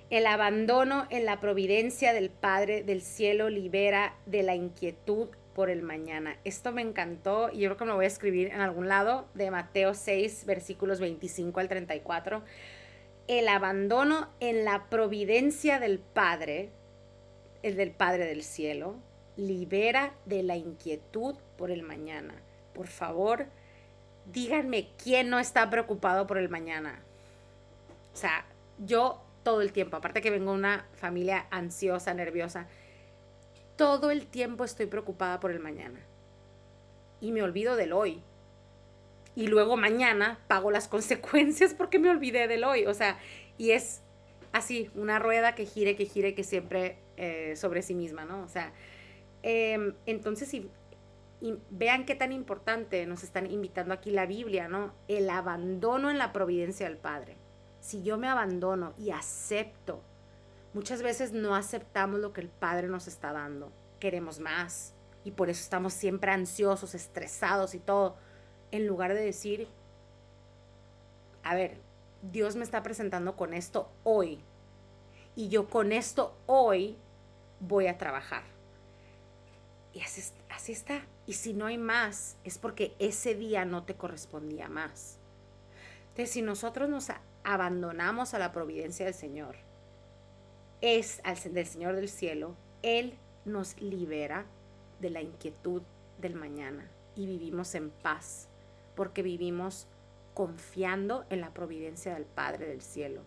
El abandono en la providencia del Padre del cielo libera de la inquietud por el mañana. Esto me encantó y yo creo que me lo voy a escribir en algún lado, de Mateo 6, versículos 25 al 34. El abandono en la providencia del Padre, el del Padre del cielo, libera de la inquietud por el mañana. Por favor, díganme quién no está preocupado por el mañana. O sea, yo todo el tiempo, aparte que vengo de una familia ansiosa, nerviosa, todo el tiempo estoy preocupada por el mañana. Y me olvido del hoy. Y luego mañana pago las consecuencias porque me olvidé del hoy. O sea, y es así, una rueda que gire, que siempre sobre sí misma, ¿no? O sea, entonces, y vean qué tan importante nos están invitando aquí la Biblia, ¿no? El abandono en la providencia del Padre. Si yo me abandono y acepto, muchas veces no aceptamos lo que el Padre nos está dando. Queremos más y por eso estamos siempre ansiosos, estresados y todo. En lugar de decir, a ver, Dios me está presentando con esto hoy y yo con esto hoy voy a trabajar. Y así está. Y si no hay más, es porque ese día no te correspondía más. Entonces, si nosotros nos abandonamos a la providencia del Señor, del Señor del cielo, Él nos libera de la inquietud del mañana y vivimos en paz, porque vivimos confiando en la providencia del Padre del cielo,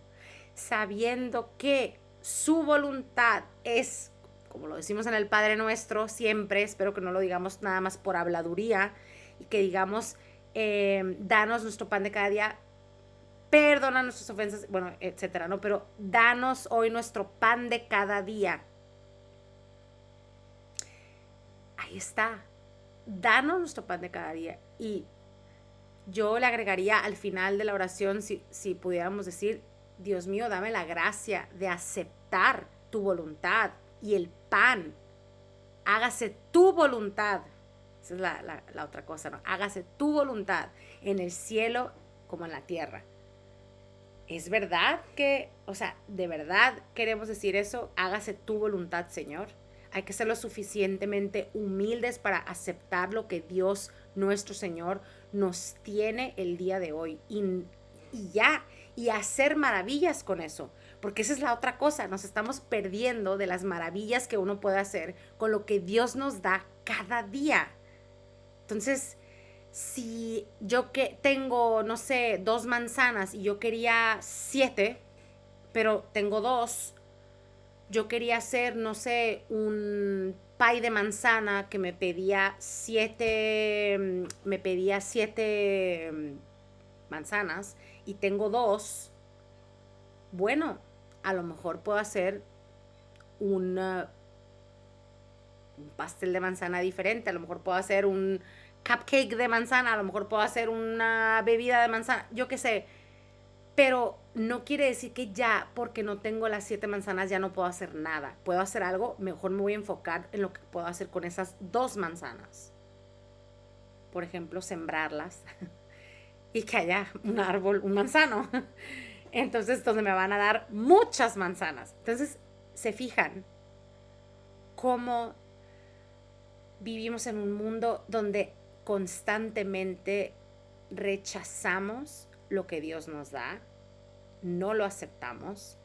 sabiendo que su voluntad es, como lo decimos en el Padre Nuestro siempre, espero que no lo digamos nada más por habladuría, y que digamos, danos nuestro pan de cada día, perdona nuestras ofensas, bueno, etcétera, ¿no? Pero danos hoy nuestro pan de cada día. Ahí está. Danos nuestro pan de cada día. Y yo le agregaría al final de la oración, si pudiéramos decir, Dios mío, dame la gracia de aceptar tu voluntad y el pan. Hágase tu voluntad. Esa es la otra cosa, ¿no? Hágase tu voluntad en el cielo como en la tierra. ¿Es verdad que, o sea, de verdad queremos decir eso? Hágase tu voluntad, Señor. Hay que ser lo suficientemente humildes para aceptar lo que Dios, nuestro Señor, nos tiene el día de hoy. Y hacer maravillas con eso. Porque esa es la otra cosa. Nos estamos perdiendo de las maravillas que uno puede hacer con lo que Dios nos da cada día. Entonces, si yo que tengo, no sé, 2 manzanas y yo quería 7, pero tengo 2, yo quería hacer, no sé, un pie de manzana que me pedía 7 manzanas y tengo 2, bueno, a lo mejor puedo hacer un pastel de manzana diferente, a lo mejor puedo hacer un cupcake de manzana, a lo mejor puedo hacer una bebida de manzana, yo qué sé, pero no quiere decir que ya porque no tengo las 7 manzanas ya no puedo hacer nada. Puedo hacer algo, mejor me voy a enfocar en lo que puedo hacer con esas 2 manzanas. Por ejemplo, sembrarlas y que haya un árbol, un manzano. Entonces, donde me van a dar muchas manzanas. Entonces, se fijan cómo vivimos en un mundo donde constantemente rechazamos lo que Dios nos da, no lo aceptamos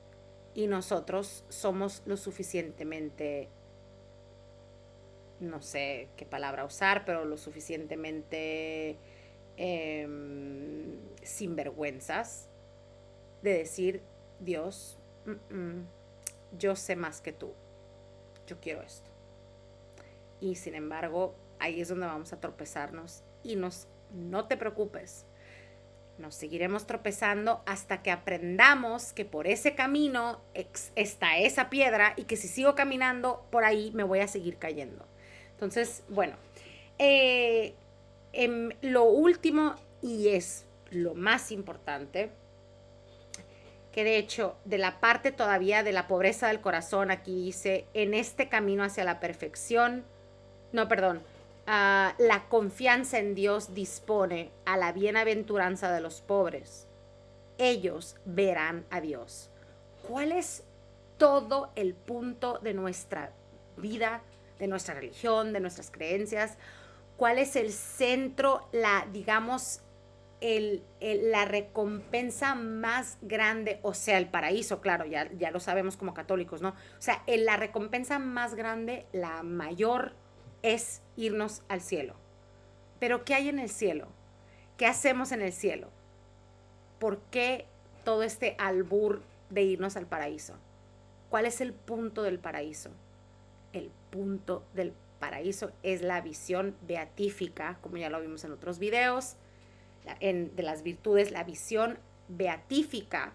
y nosotros somos lo suficientemente, no sé qué palabra usar, pero lo suficientemente sinvergüenzas de decir, Dios, yo sé más que tú, yo quiero esto. Y sin embargo, ahí es donde vamos a tropezarnos y no te preocupes, nos seguiremos tropezando hasta que aprendamos que por ese camino está esa piedra y que si sigo caminando por ahí me voy a seguir cayendo. Entonces, bueno, lo último y es lo más importante, que de hecho de la parte todavía de la pobreza del corazón, aquí dice, en este camino hacia la perfección, la confianza en Dios dispone a la bienaventuranza de los pobres. Ellos verán a Dios. ¿Cuál es todo el punto de nuestra vida, de nuestra religión, de nuestras creencias? ¿Cuál es el centro, la recompensa más grande? O sea, el paraíso, claro, ya lo sabemos como católicos, ¿no? O sea, la recompensa más grande, la mayor, es irnos al cielo. Pero ¿qué hay en el cielo? ¿Qué hacemos en el cielo? ¿Por qué todo este albur de irnos al paraíso? ¿Cuál es el punto del paraíso? El punto del paraíso es la visión beatífica, como ya lo vimos en otros videos, de las virtudes, la visión beatífica,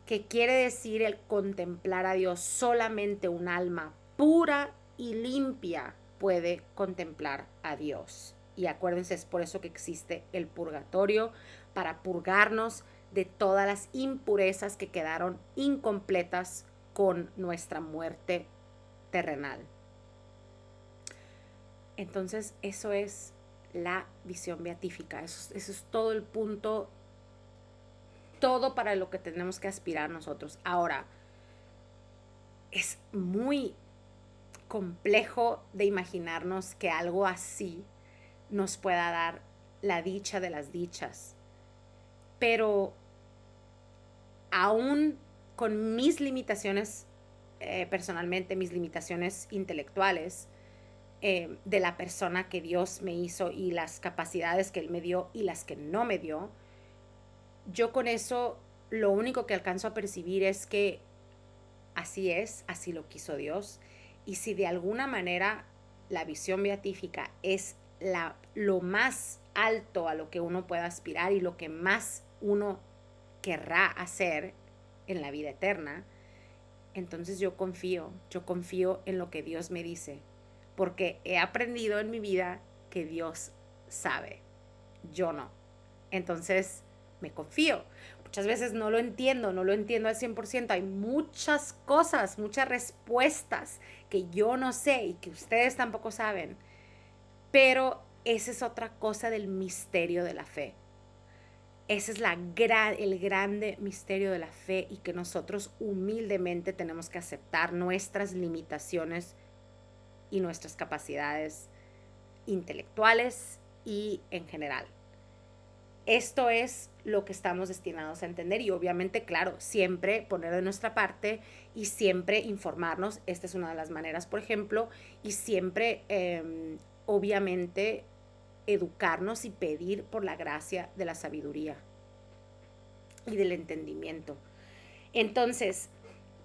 que quiere decir el contemplar a Dios. Solamente un alma pura y limpia puede contemplar a Dios. Y acuérdense, es por eso que existe el purgatorio, para purgarnos de todas las impurezas que quedaron incompletas con nuestra muerte terrenal. Entonces, eso es la visión beatífica. Eso es todo el punto, todo para lo que tenemos que aspirar nosotros. Ahora, es muy complejo de imaginarnos que algo así nos pueda dar la dicha de las dichas. Pero aún con mis limitaciones, personalmente, mis limitaciones intelectuales, de la persona que Dios me hizo y las capacidades que Él me dio y las que no me dio, yo con eso lo único que alcanzo a percibir es que así es, así lo quiso Dios. Y si de alguna manera la visión beatífica es lo más alto a lo que uno pueda aspirar y lo que más uno querrá hacer en la vida eterna, entonces yo confío en lo que Dios me dice, porque he aprendido en mi vida que Dios sabe, yo no. Entonces me confío. Muchas veces no lo entiendo al 100%. Hay muchas cosas, muchas respuestas que yo no sé y que ustedes tampoco saben. Pero esa es otra cosa del misterio de la fe. Ese es el grande misterio de la fe, y que nosotros humildemente tenemos que aceptar nuestras limitaciones y nuestras capacidades intelectuales y en general. Esto es lo que estamos destinados a entender y obviamente, claro, siempre poner de nuestra parte y siempre informarnos. Esta es una de las maneras, por ejemplo, y siempre, obviamente, educarnos y pedir por la gracia de la sabiduría y del entendimiento. Entonces,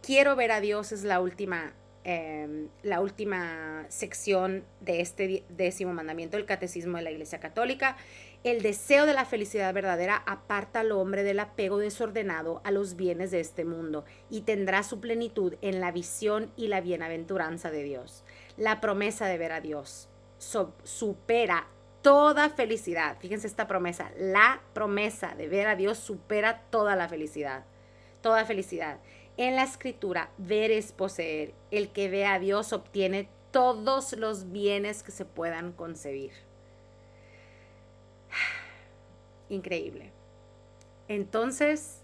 quiero ver a Dios es la última sección de este 10º mandamiento del Catecismo de la Iglesia Católica. El deseo de la felicidad verdadera aparta al hombre del apego desordenado a los bienes de este mundo y tendrá su plenitud en la visión y la bienaventuranza de Dios. La promesa de ver a Dios supera toda felicidad. Fíjense esta promesa. La promesa de ver a Dios supera toda la felicidad. Toda felicidad. En la Escritura, ver es poseer. El que ve a Dios obtiene todos los bienes que se puedan concebir. Increíble. Entonces,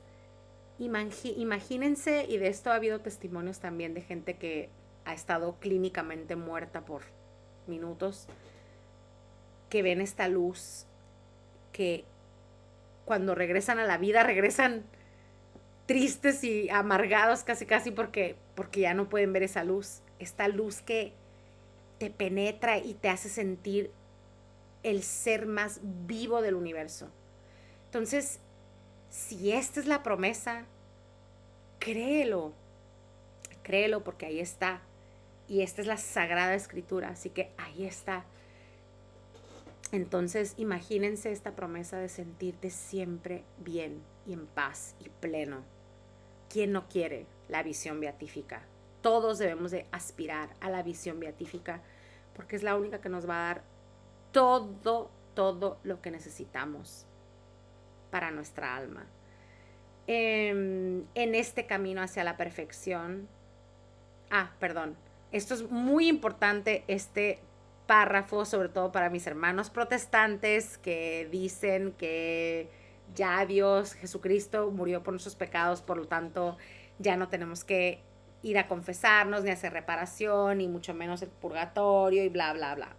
imagínense, y de esto ha habido testimonios también de gente que ha estado clínicamente muerta por minutos, que ven esta luz, que cuando regresan a la vida regresan tristes y amargados casi porque ya no pueden ver esa luz. Esta luz que te penetra y te hace sentir el ser más vivo del universo. Entonces, si esta es la promesa, créelo porque ahí está. Y esta es la Sagrada Escritura, así que ahí está. Entonces, imagínense esta promesa de sentirte siempre bien y en paz y pleno. ¿Quién no quiere la visión beatífica? Todos debemos de aspirar a la visión beatífica porque es la única que nos va a dar todo lo que necesitamos para nuestra alma. En este camino hacia la perfección, esto es muy importante, este párrafo, sobre todo para mis hermanos protestantes que dicen que ya Dios, Jesucristo, murió por nuestros pecados, por lo tanto ya no tenemos que ir a confesarnos, ni hacer reparación, ni mucho menos el purgatorio y bla, bla, bla.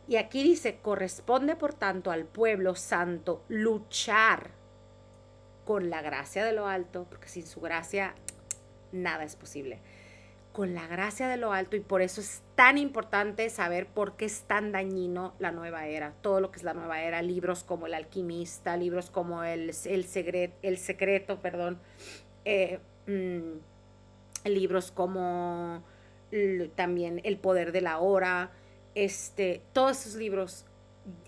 Y aquí dice, corresponde por tanto al pueblo santo luchar con la gracia de lo alto, porque sin su gracia nada es posible. Con la gracia de lo alto, y por eso es tan importante saber por qué es tan dañino la nueva era, todo lo que es la nueva era, libros como El Alquimista, libros como El Secreto, libros como también El Poder de la Hora, todos esos libros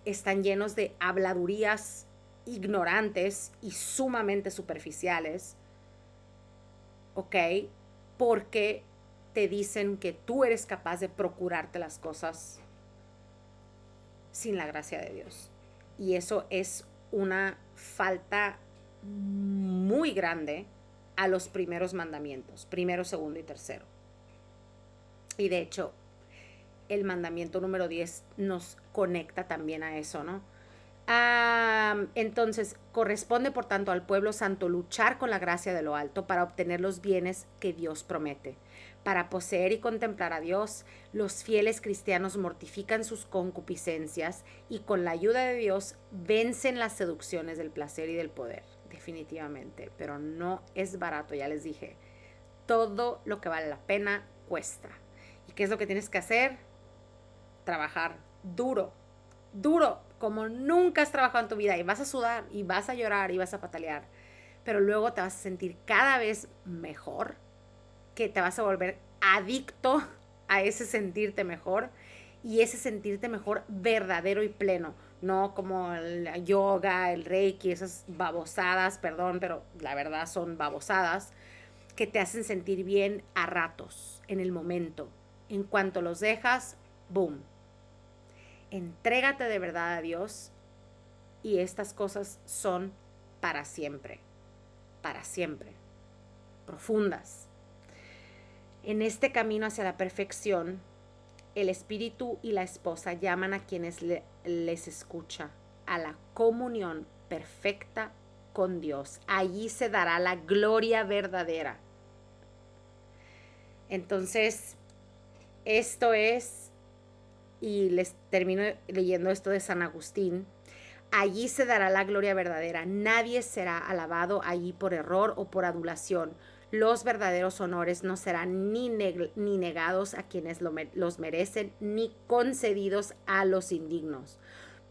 están llenos de habladurías ignorantes y sumamente superficiales, ¿ok? Porque te dicen que tú eres capaz de procurarte las cosas sin la gracia de Dios. Y eso es una falta muy grande a los primeros mandamientos, primero, segundo y tercero. Y de hecho, el mandamiento número 10 nos conecta también a eso, ¿no? Entonces, corresponde por tanto al pueblo santo luchar con la gracia de lo alto para obtener los bienes que Dios promete. Para poseer y contemplar a Dios, los fieles cristianos mortifican sus concupiscencias y con la ayuda de Dios vencen las seducciones del placer y del poder, definitivamente. Pero no es barato, ya les dije. Todo lo que vale la pena cuesta. ¿Y qué es lo que tienes que hacer? Trabajar duro, como nunca has trabajado en tu vida, y vas a sudar y vas a llorar y vas a patalear, pero luego te vas a sentir cada vez mejor, que te vas a volver adicto a ese sentirte mejor, y ese sentirte mejor verdadero y pleno, no como el yoga, el reiki, esas babosadas, perdón, pero la verdad son babosadas, que te hacen sentir bien a ratos, en el momento. En cuanto los dejas, boom. Entrégate de verdad a Dios y estas cosas son para siempre, profundas. En este camino hacia la perfección, el espíritu y la esposa llaman a quienes les escucha a la comunión perfecta con Dios. Allí se dará la gloria verdadera. Entonces, esto es, y les termino leyendo esto de San Agustín, allí se dará la gloria verdadera. Nadie será alabado allí por error o por adulación. Los verdaderos honores no serán ni negados a quienes los merecen, ni concedidos a los indignos.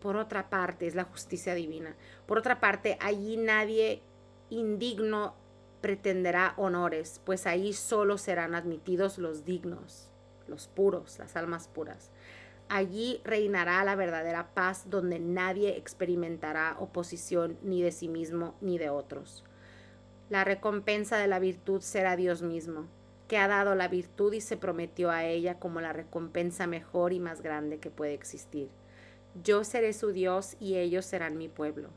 Por otra parte, es la justicia divina. Por otra parte, allí nadie indigno pretenderá honores, pues ahí solo serán admitidos los dignos, los puros, las almas puras. Allí reinará la verdadera paz, donde nadie experimentará oposición ni de sí mismo ni de otros. La recompensa de la virtud será Dios mismo, que ha dado la virtud y se prometió a ella como la recompensa mejor y más grande que puede existir. Yo seré su Dios y ellos serán mi pueblo.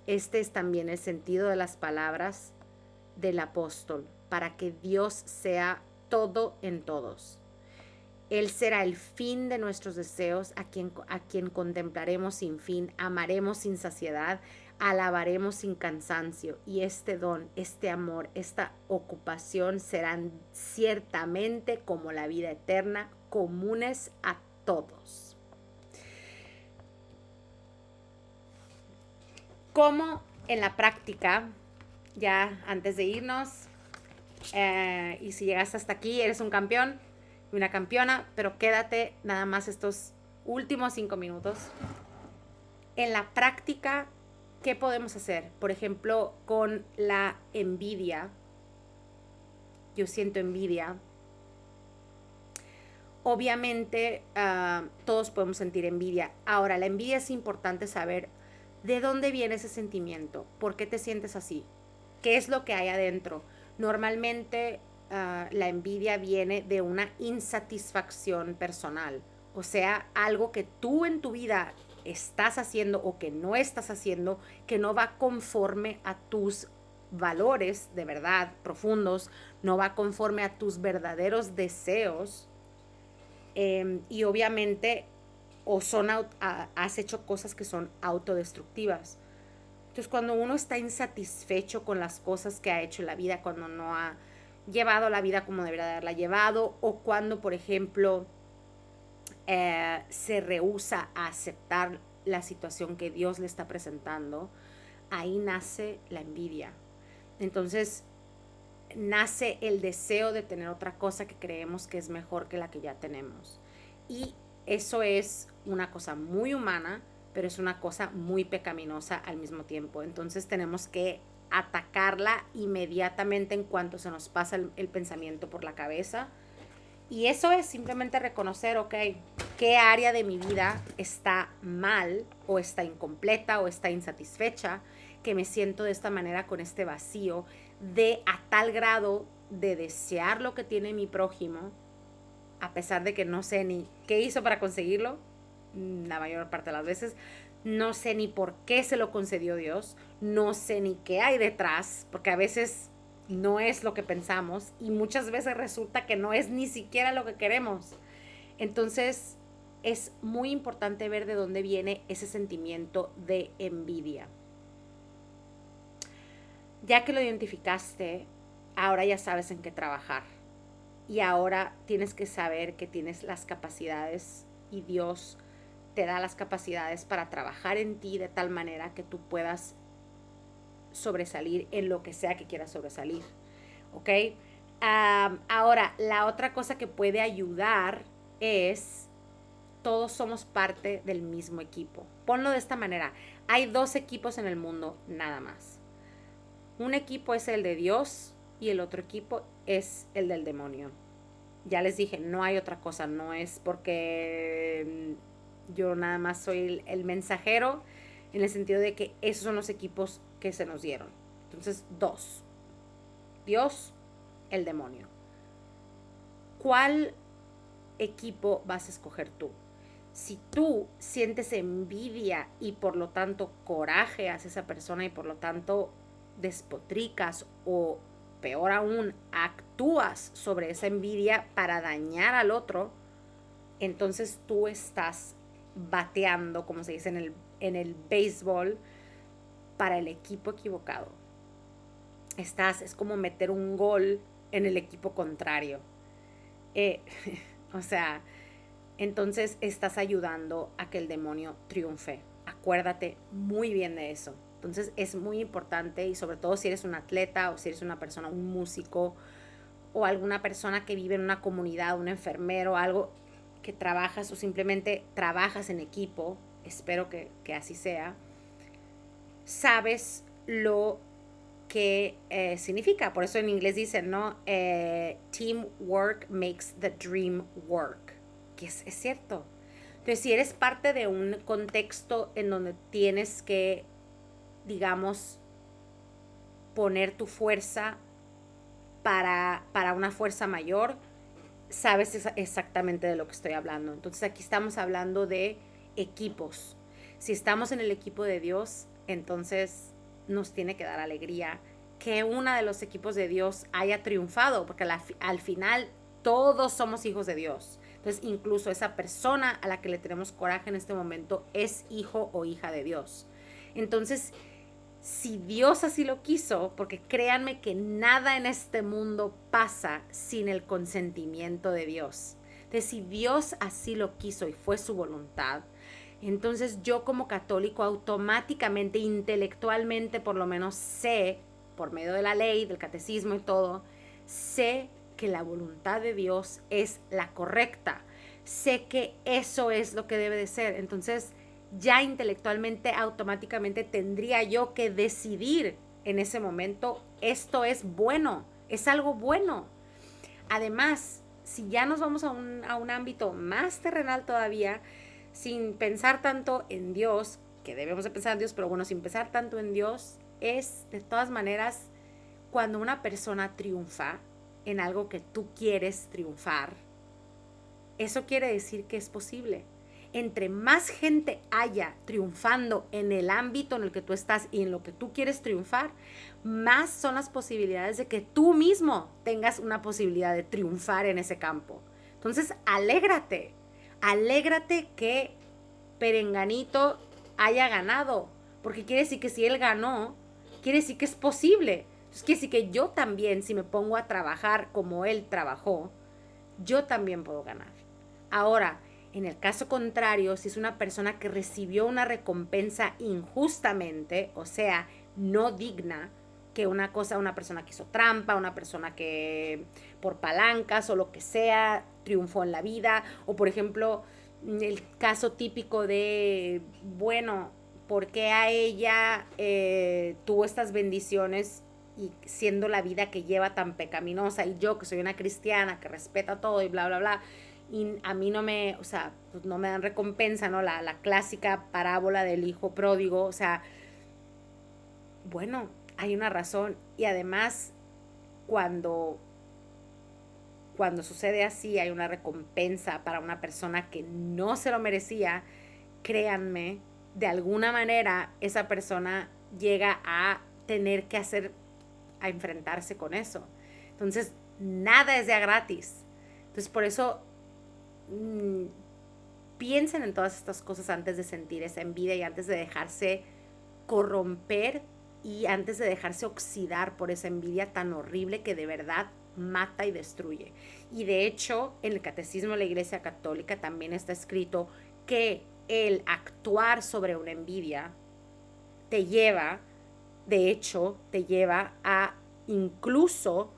Este es también el sentido de las palabras del apóstol, para que Dios sea todo en todos. Él será el fin de nuestros deseos, a quien contemplaremos sin fin, amaremos sin saciedad, alabaremos sin cansancio. Y este don, este amor, esta ocupación serán ciertamente como la vida eterna, comunes a todos. ¿Cómo en la práctica ya antes de irnos. Y si llegaste hasta aquí, eres un campeón y una campeona, pero quédate nada más estos últimos 5 minutos. En la práctica, ¿qué podemos hacer? Por ejemplo, con la envidia. Yo siento envidia. Obviamente, todos podemos sentir envidia. Ahora, la envidia es importante saber de dónde viene ese sentimiento, por qué te sientes así, qué es lo que hay adentro. Normalmente, la envidia viene de una insatisfacción personal, o sea, algo que tú en tu vida estás haciendo o que no estás haciendo, que no va conforme a tus valores de verdad profundos, no va conforme a tus verdaderos deseos. Y obviamente o has hecho cosas que son autodestructivas. Entonces, cuando uno está insatisfecho con las cosas que ha hecho en la vida, cuando no ha llevado la vida como debería haberla llevado, o cuando, por ejemplo, se rehúsa a aceptar la situación que Dios le está presentando, ahí nace la envidia. Entonces, nace el deseo de tener otra cosa que creemos que es mejor que la que ya tenemos. Y eso es una cosa muy humana, pero es una cosa muy pecaminosa al mismo tiempo. Entonces tenemos que atacarla inmediatamente en cuanto se nos pasa el pensamiento por la cabeza. Y eso es simplemente reconocer, ok, qué área de mi vida está mal o está incompleta o está insatisfecha, que me siento de esta manera con este vacío, de a tal grado de desear lo que tiene mi prójimo, a pesar de que no sé ni qué hizo para conseguirlo, la mayor parte de las veces, no sé ni por qué se lo concedió Dios, no sé ni qué hay detrás, porque a veces no es lo que pensamos y muchas veces resulta que no es ni siquiera lo que queremos. Entonces es muy importante ver de dónde viene ese sentimiento de envidia. Ya que lo identificaste, ahora ya sabes en qué trabajar. Y ahora tienes que saber que tienes las capacidades y Dios te da las capacidades para trabajar en ti de tal manera que tú puedas sobresalir en lo que sea que quieras sobresalir. ¿Ok? Ahora, la otra cosa que puede ayudar es todos somos parte del mismo equipo. Ponlo de esta manera. Hay 2 equipos en el mundo nada más. Un equipo es el de Dios y el otro equipo es el del demonio. Ya les dije, no hay otra cosa, no es porque yo nada más soy el mensajero, en el sentido de que esos son los equipos que se nos dieron. Entonces, 2. Dios, el demonio. ¿Cuál equipo vas a escoger tú? Si tú sientes envidia y por lo tanto coraje hacia esa persona y por lo tanto despotricas o peor aún actúas sobre esa envidia para dañar al otro, entonces tú estás bateando, como se dice en el béisbol, para el equipo equivocado. Es como meter un gol en el equipo contrario. O sea, entonces estás ayudando a que el demonio triunfe. Acuérdate muy bien de eso. Entonces es muy importante, y sobre todo si eres un atleta o si eres una persona, un músico o alguna persona que vive en una comunidad, un enfermero, algo que trabajas o simplemente trabajas en equipo, espero que así sea, sabes lo que significa. Por eso en inglés dicen, ¿no? Teamwork makes the dream work. Que es cierto. Entonces, si eres parte de un contexto en donde tienes que, digamos, poner tu fuerza para una fuerza mayor, sabes exactamente de lo que estoy hablando. Entonces, aquí estamos hablando de equipos. Si estamos en el equipo de Dios, entonces nos tiene que dar alegría que uno de los equipos de Dios haya triunfado, porque al final todos somos hijos de Dios. Entonces, incluso esa persona a la que le tenemos coraje en este momento es hijo o hija de Dios. Entonces, si Dios así lo quiso, porque créanme que nada en este mundo pasa sin el consentimiento de Dios. Entonces, si Dios así lo quiso y fue su voluntad, entonces yo como católico automáticamente, intelectualmente por lo menos sé por medio de la ley, del catecismo y todo, sé que la voluntad de Dios es la correcta. Sé que eso es lo que debe de ser. Entonces, ya intelectualmente, automáticamente tendría yo que decidir en ese momento, esto es bueno, es algo bueno. Además, si ya nos vamos a un ámbito más terrenal todavía, sin pensar tanto en Dios, que debemos de pensar en Dios, pero bueno, sin pensar tanto en Dios, es de todas maneras cuando una persona triunfa en algo que tú quieres triunfar, eso quiere decir que es posible. Entre más gente haya triunfando en el ámbito en el que tú estás y en lo que tú quieres triunfar, más son las posibilidades de que tú mismo tengas una posibilidad de triunfar en ese campo. Entonces, alégrate que Perenganito haya ganado, porque quiere decir que si él ganó, quiere decir que es posible. Entonces quiere decir que yo también, si me pongo a trabajar como él trabajó, yo también puedo ganar. Ahora, en el caso contrario, si es una persona que recibió una recompensa injustamente, o sea, no digna, que una persona que hizo trampa, una persona que por palancas o lo que sea, triunfó en la vida, o por ejemplo, el caso típico de, bueno, ¿por qué a ella tuvo estas bendiciones y siendo la vida que lleva tan pecaminosa y yo que soy una cristiana que respeta todo y bla, bla, bla, y a mí no me, o sea, pues no me dan recompensa, ¿no? La clásica parábola del hijo pródigo, o sea, bueno, hay una razón y además cuando sucede así, hay una recompensa para una persona que no se lo merecía, créanme, de alguna manera esa persona llega a tener que a enfrentarse con eso. Entonces, nada es de a gratis. Entonces, por eso, piensen en todas estas cosas antes de sentir esa envidia y antes de dejarse corromper y antes de dejarse oxidar por esa envidia tan horrible que de verdad mata y destruye. Y de hecho, en el Catecismo de la Iglesia Católica también está escrito que el actuar sobre una envidia te lleva a incluso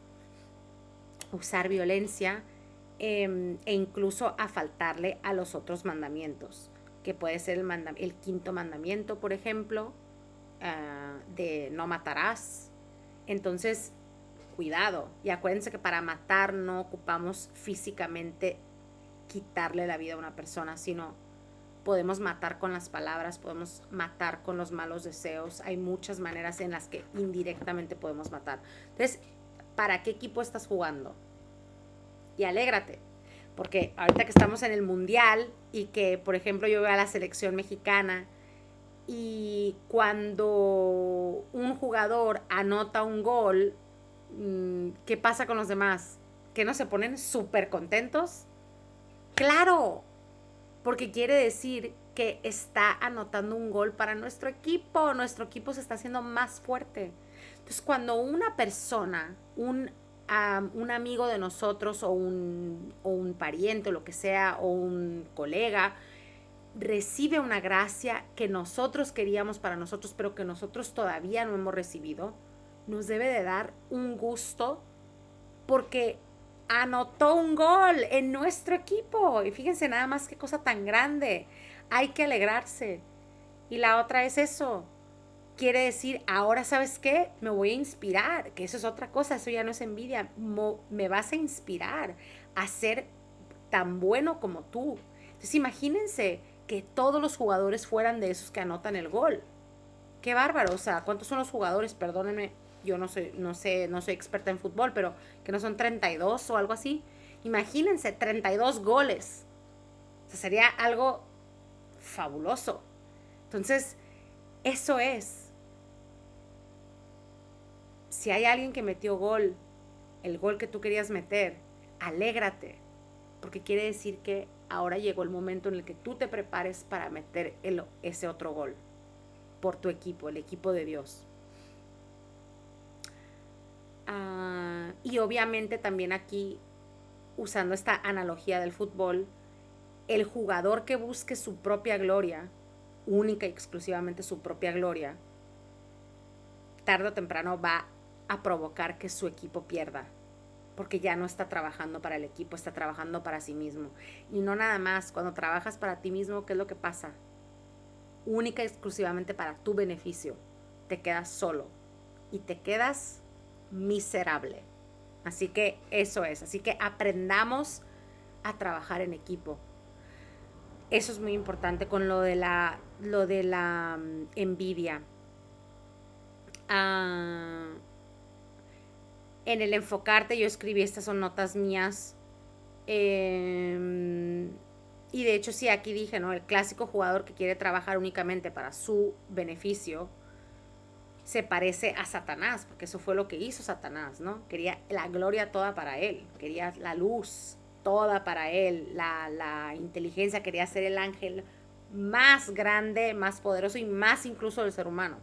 usar violencia e incluso a faltarle a los otros mandamientos, que puede ser el quinto mandamiento, por ejemplo, de no matarás. Entonces, cuidado. Y acuérdense que para matar no ocupamos físicamente quitarle la vida a una persona, sino podemos matar con las palabras, podemos matar con los malos deseos. Hay muchas maneras en las que indirectamente podemos matar. Entonces, ¿para qué equipo estás jugando? Y alégrate, porque ahorita que estamos en el mundial y que, por ejemplo, yo veo a la selección mexicana y cuando un jugador anota un gol, ¿qué pasa con los demás? ¿Que no se ponen súper contentos? ¡Claro! Porque quiere decir que está anotando un gol para nuestro equipo se está haciendo más fuerte. Entonces, cuando una persona, un amigo de nosotros o un pariente o lo que sea, o un colega, recibe una gracia que nosotros queríamos para nosotros, pero que nosotros todavía no hemos recibido, nos debe de dar un gusto porque anotó un gol en nuestro equipo. Y fíjense nada más qué cosa tan grande. Hay que alegrarse. Y la otra es eso. Quiere decir, ahora ¿sabes qué? Me voy a inspirar, que eso es otra cosa, eso ya no es envidia. Me vas a inspirar a ser tan bueno como tú. Entonces imagínense que todos los jugadores fueran de esos que anotan el gol. Qué bárbaro, o sea, ¿cuántos son los jugadores? Perdónenme, yo no soy experta en fútbol, pero que no son 32 o algo así. Imagínense, 32 goles. O sea, sería algo fabuloso. Entonces, eso es. Si hay alguien que metió gol, el gol que tú querías meter, alégrate, porque quiere decir que ahora llegó el momento en el que tú te prepares para meter ese otro gol por tu equipo, el equipo de Dios. Y obviamente también aquí, usando esta analogía del fútbol, el jugador que busque su propia gloria, única y exclusivamente su propia gloria, tarde o temprano va a provocar que su equipo pierda, porque ya no está trabajando para el equipo, está trabajando para sí mismo. Y no nada más, cuando trabajas para ti mismo, ¿qué es lo que pasa? Única y exclusivamente para tu beneficio, te quedas solo y te quedas miserable. Así que eso es, así que aprendamos a trabajar en equipo. Eso es muy importante con lo de la envidia. En el enfocarte, yo escribí, estas son notas mías. Y de hecho sí, aquí dije, ¿no? El clásico jugador que quiere trabajar únicamente para su beneficio se parece a Satanás, porque eso fue lo que hizo Satanás, ¿no? Quería la gloria toda para él, quería la luz toda para él, la inteligencia, quería ser el ángel más grande, más poderoso y más incluso del ser humano.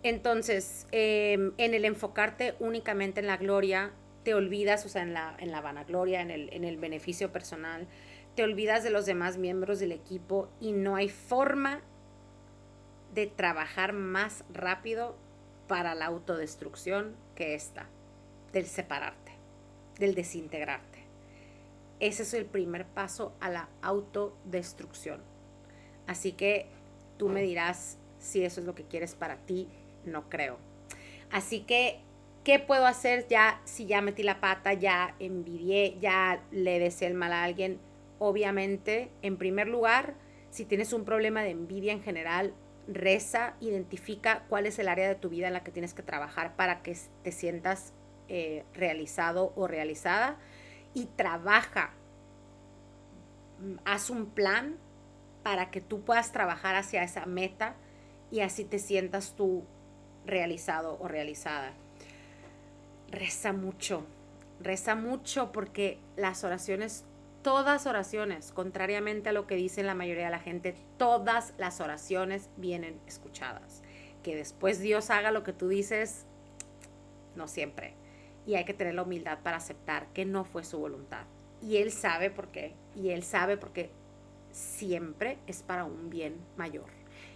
Entonces, en el enfocarte únicamente en la gloria, te olvidas, o sea, en la vanagloria, en el beneficio personal, te olvidas de los demás miembros del equipo y no hay forma de trabajar más rápido para la autodestrucción que esta, del separarte, del desintegrarte. Ese es el primer paso a la autodestrucción. Así que tú me dirás si eso es lo que quieres para ti. No creo. Así que, ¿qué puedo hacer ya si ya metí la pata, ya envidié, ya le deseé el mal a alguien? Obviamente, en primer lugar, si tienes un problema de envidia en general, reza, identifica cuál es el área de tu vida en la que tienes que trabajar para que te sientas realizado o realizada, y trabaja. Haz un plan para que tú puedas trabajar hacia esa meta y así te sientas tú realizado o realizada. Reza mucho porque las oraciones, todas oraciones, contrariamente a lo que dice la mayoría de la gente, todas las oraciones vienen escuchadas. Que después Dios haga lo que tú dices, no siempre. Y hay que tener la humildad para aceptar que no fue su voluntad. Y Él sabe por qué. Y Él sabe porque siempre es para un bien mayor.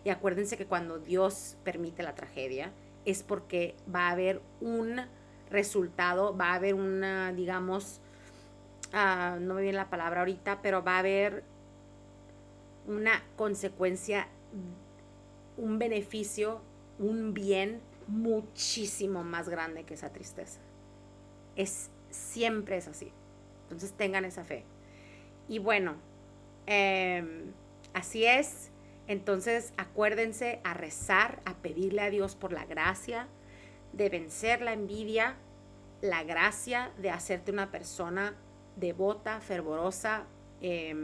Y acuérdense que cuando Dios permite la tragedia es porque va a haber un resultado, va a haber una, digamos, no me viene la palabra ahorita, pero va a haber una consecuencia, un beneficio, un bien muchísimo más grande que esa tristeza. Siempre es así. Entonces tengan esa fe. Y bueno, así es. Entonces acuérdense a rezar, a pedirle a Dios por la gracia de vencer la envidia, la gracia de hacerte una persona devota, fervorosa,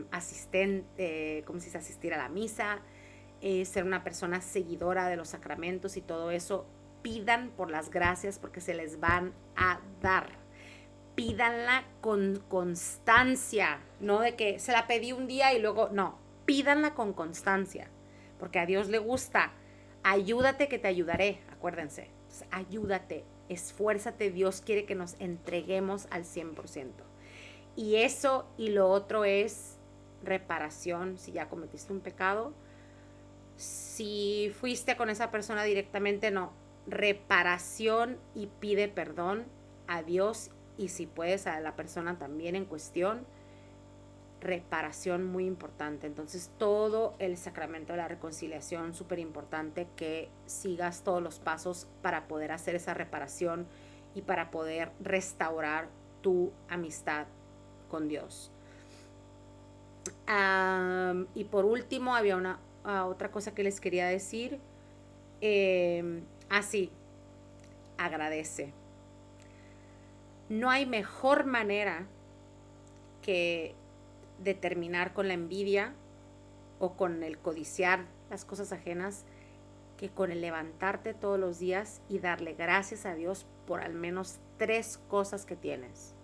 asistente, como si se asistir a la misa, ser una persona seguidora de los sacramentos y todo eso. Pidan por las gracias porque se les van a dar. Pídanla con constancia, no de que se la pedí un día y luego no. Pídanla con constancia, porque a Dios le gusta. Ayúdate que te ayudaré, acuérdense. Entonces, ayúdate, esfuérzate. Dios quiere que nos entreguemos al 100%. Y eso y lo otro es reparación. Si ya cometiste un pecado, si fuiste con esa persona directamente, no. Reparación y pide perdón a Dios y si puedes a la persona también en cuestión. Reparación muy importante. Entonces todo el sacramento de la reconciliación, súper importante que sigas todos los pasos para poder hacer esa reparación y para poder restaurar tu amistad con Dios. Y por último había otra cosa que les quería decir. Así, agradece. No hay mejor manera que de terminar con la envidia o con el codiciar las cosas ajenas que con el levantarte todos los días y darle gracias a Dios por al menos 3 cosas que tienes.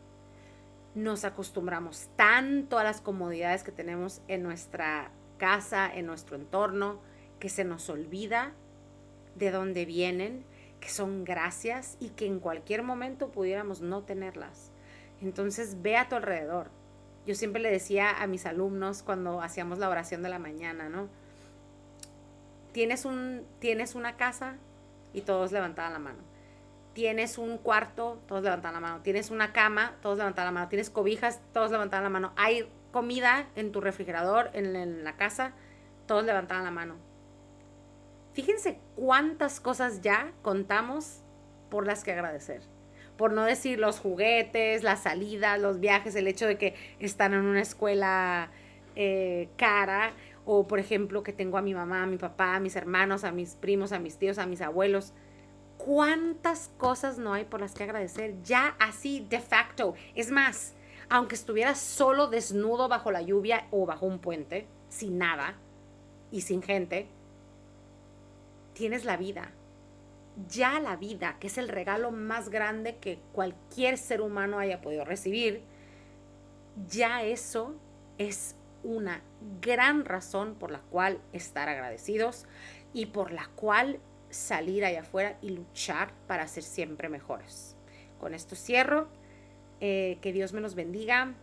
Nos acostumbramos tanto a las comodidades que tenemos en nuestra casa, en nuestro entorno, que se nos olvida de dónde vienen, que son gracias y que en cualquier momento pudiéramos no tenerlas. Entonces ve a tu alrededor. Yo siempre le decía a mis alumnos cuando hacíamos la oración de la mañana, ¿no? tienes una casa y todos levantaban la mano. Tienes un cuarto, todos levantaban la mano. Tienes una cama, todos levantaban la mano. Tienes cobijas, todos levantaban la mano. Hay comida en tu refrigerador, en la casa, todos levantaban la mano. Fíjense cuántas cosas ya contamos por las que agradecer. Por no decir los juguetes, las salidas, los viajes, el hecho de que están en una escuela cara, o por ejemplo que tengo a mi mamá, a mi papá, a mis hermanos, a mis primos, a mis tíos, a mis abuelos. ¿Cuántas cosas no hay por las que agradecer? Ya así de facto. Es más, aunque estuvieras solo desnudo bajo la lluvia o bajo un puente, sin nada y sin gente, tienes la vida. Ya la vida, que es el regalo más grande que cualquier ser humano haya podido recibir, ya eso es una gran razón por la cual estar agradecidos y por la cual salir allá afuera y luchar para ser siempre mejores. Con esto cierro. Que Dios me los bendiga.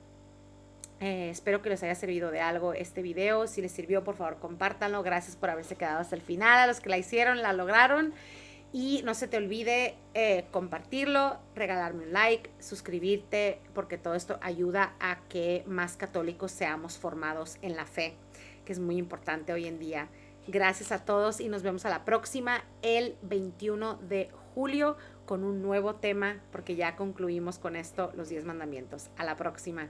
Espero que les haya servido de algo este video. Si les sirvió, por favor, compártanlo. Gracias por haberse quedado hasta el final. A los que la hicieron, la lograron. Y no se te olvide compartirlo, regalarme un like, suscribirte, porque todo esto ayuda a que más católicos seamos formados en la fe, que es muy importante hoy en día. Gracias a todos y nos vemos a la próxima, el 21 de julio, con un nuevo tema, porque ya concluimos con esto, los 10 mandamientos. A la próxima.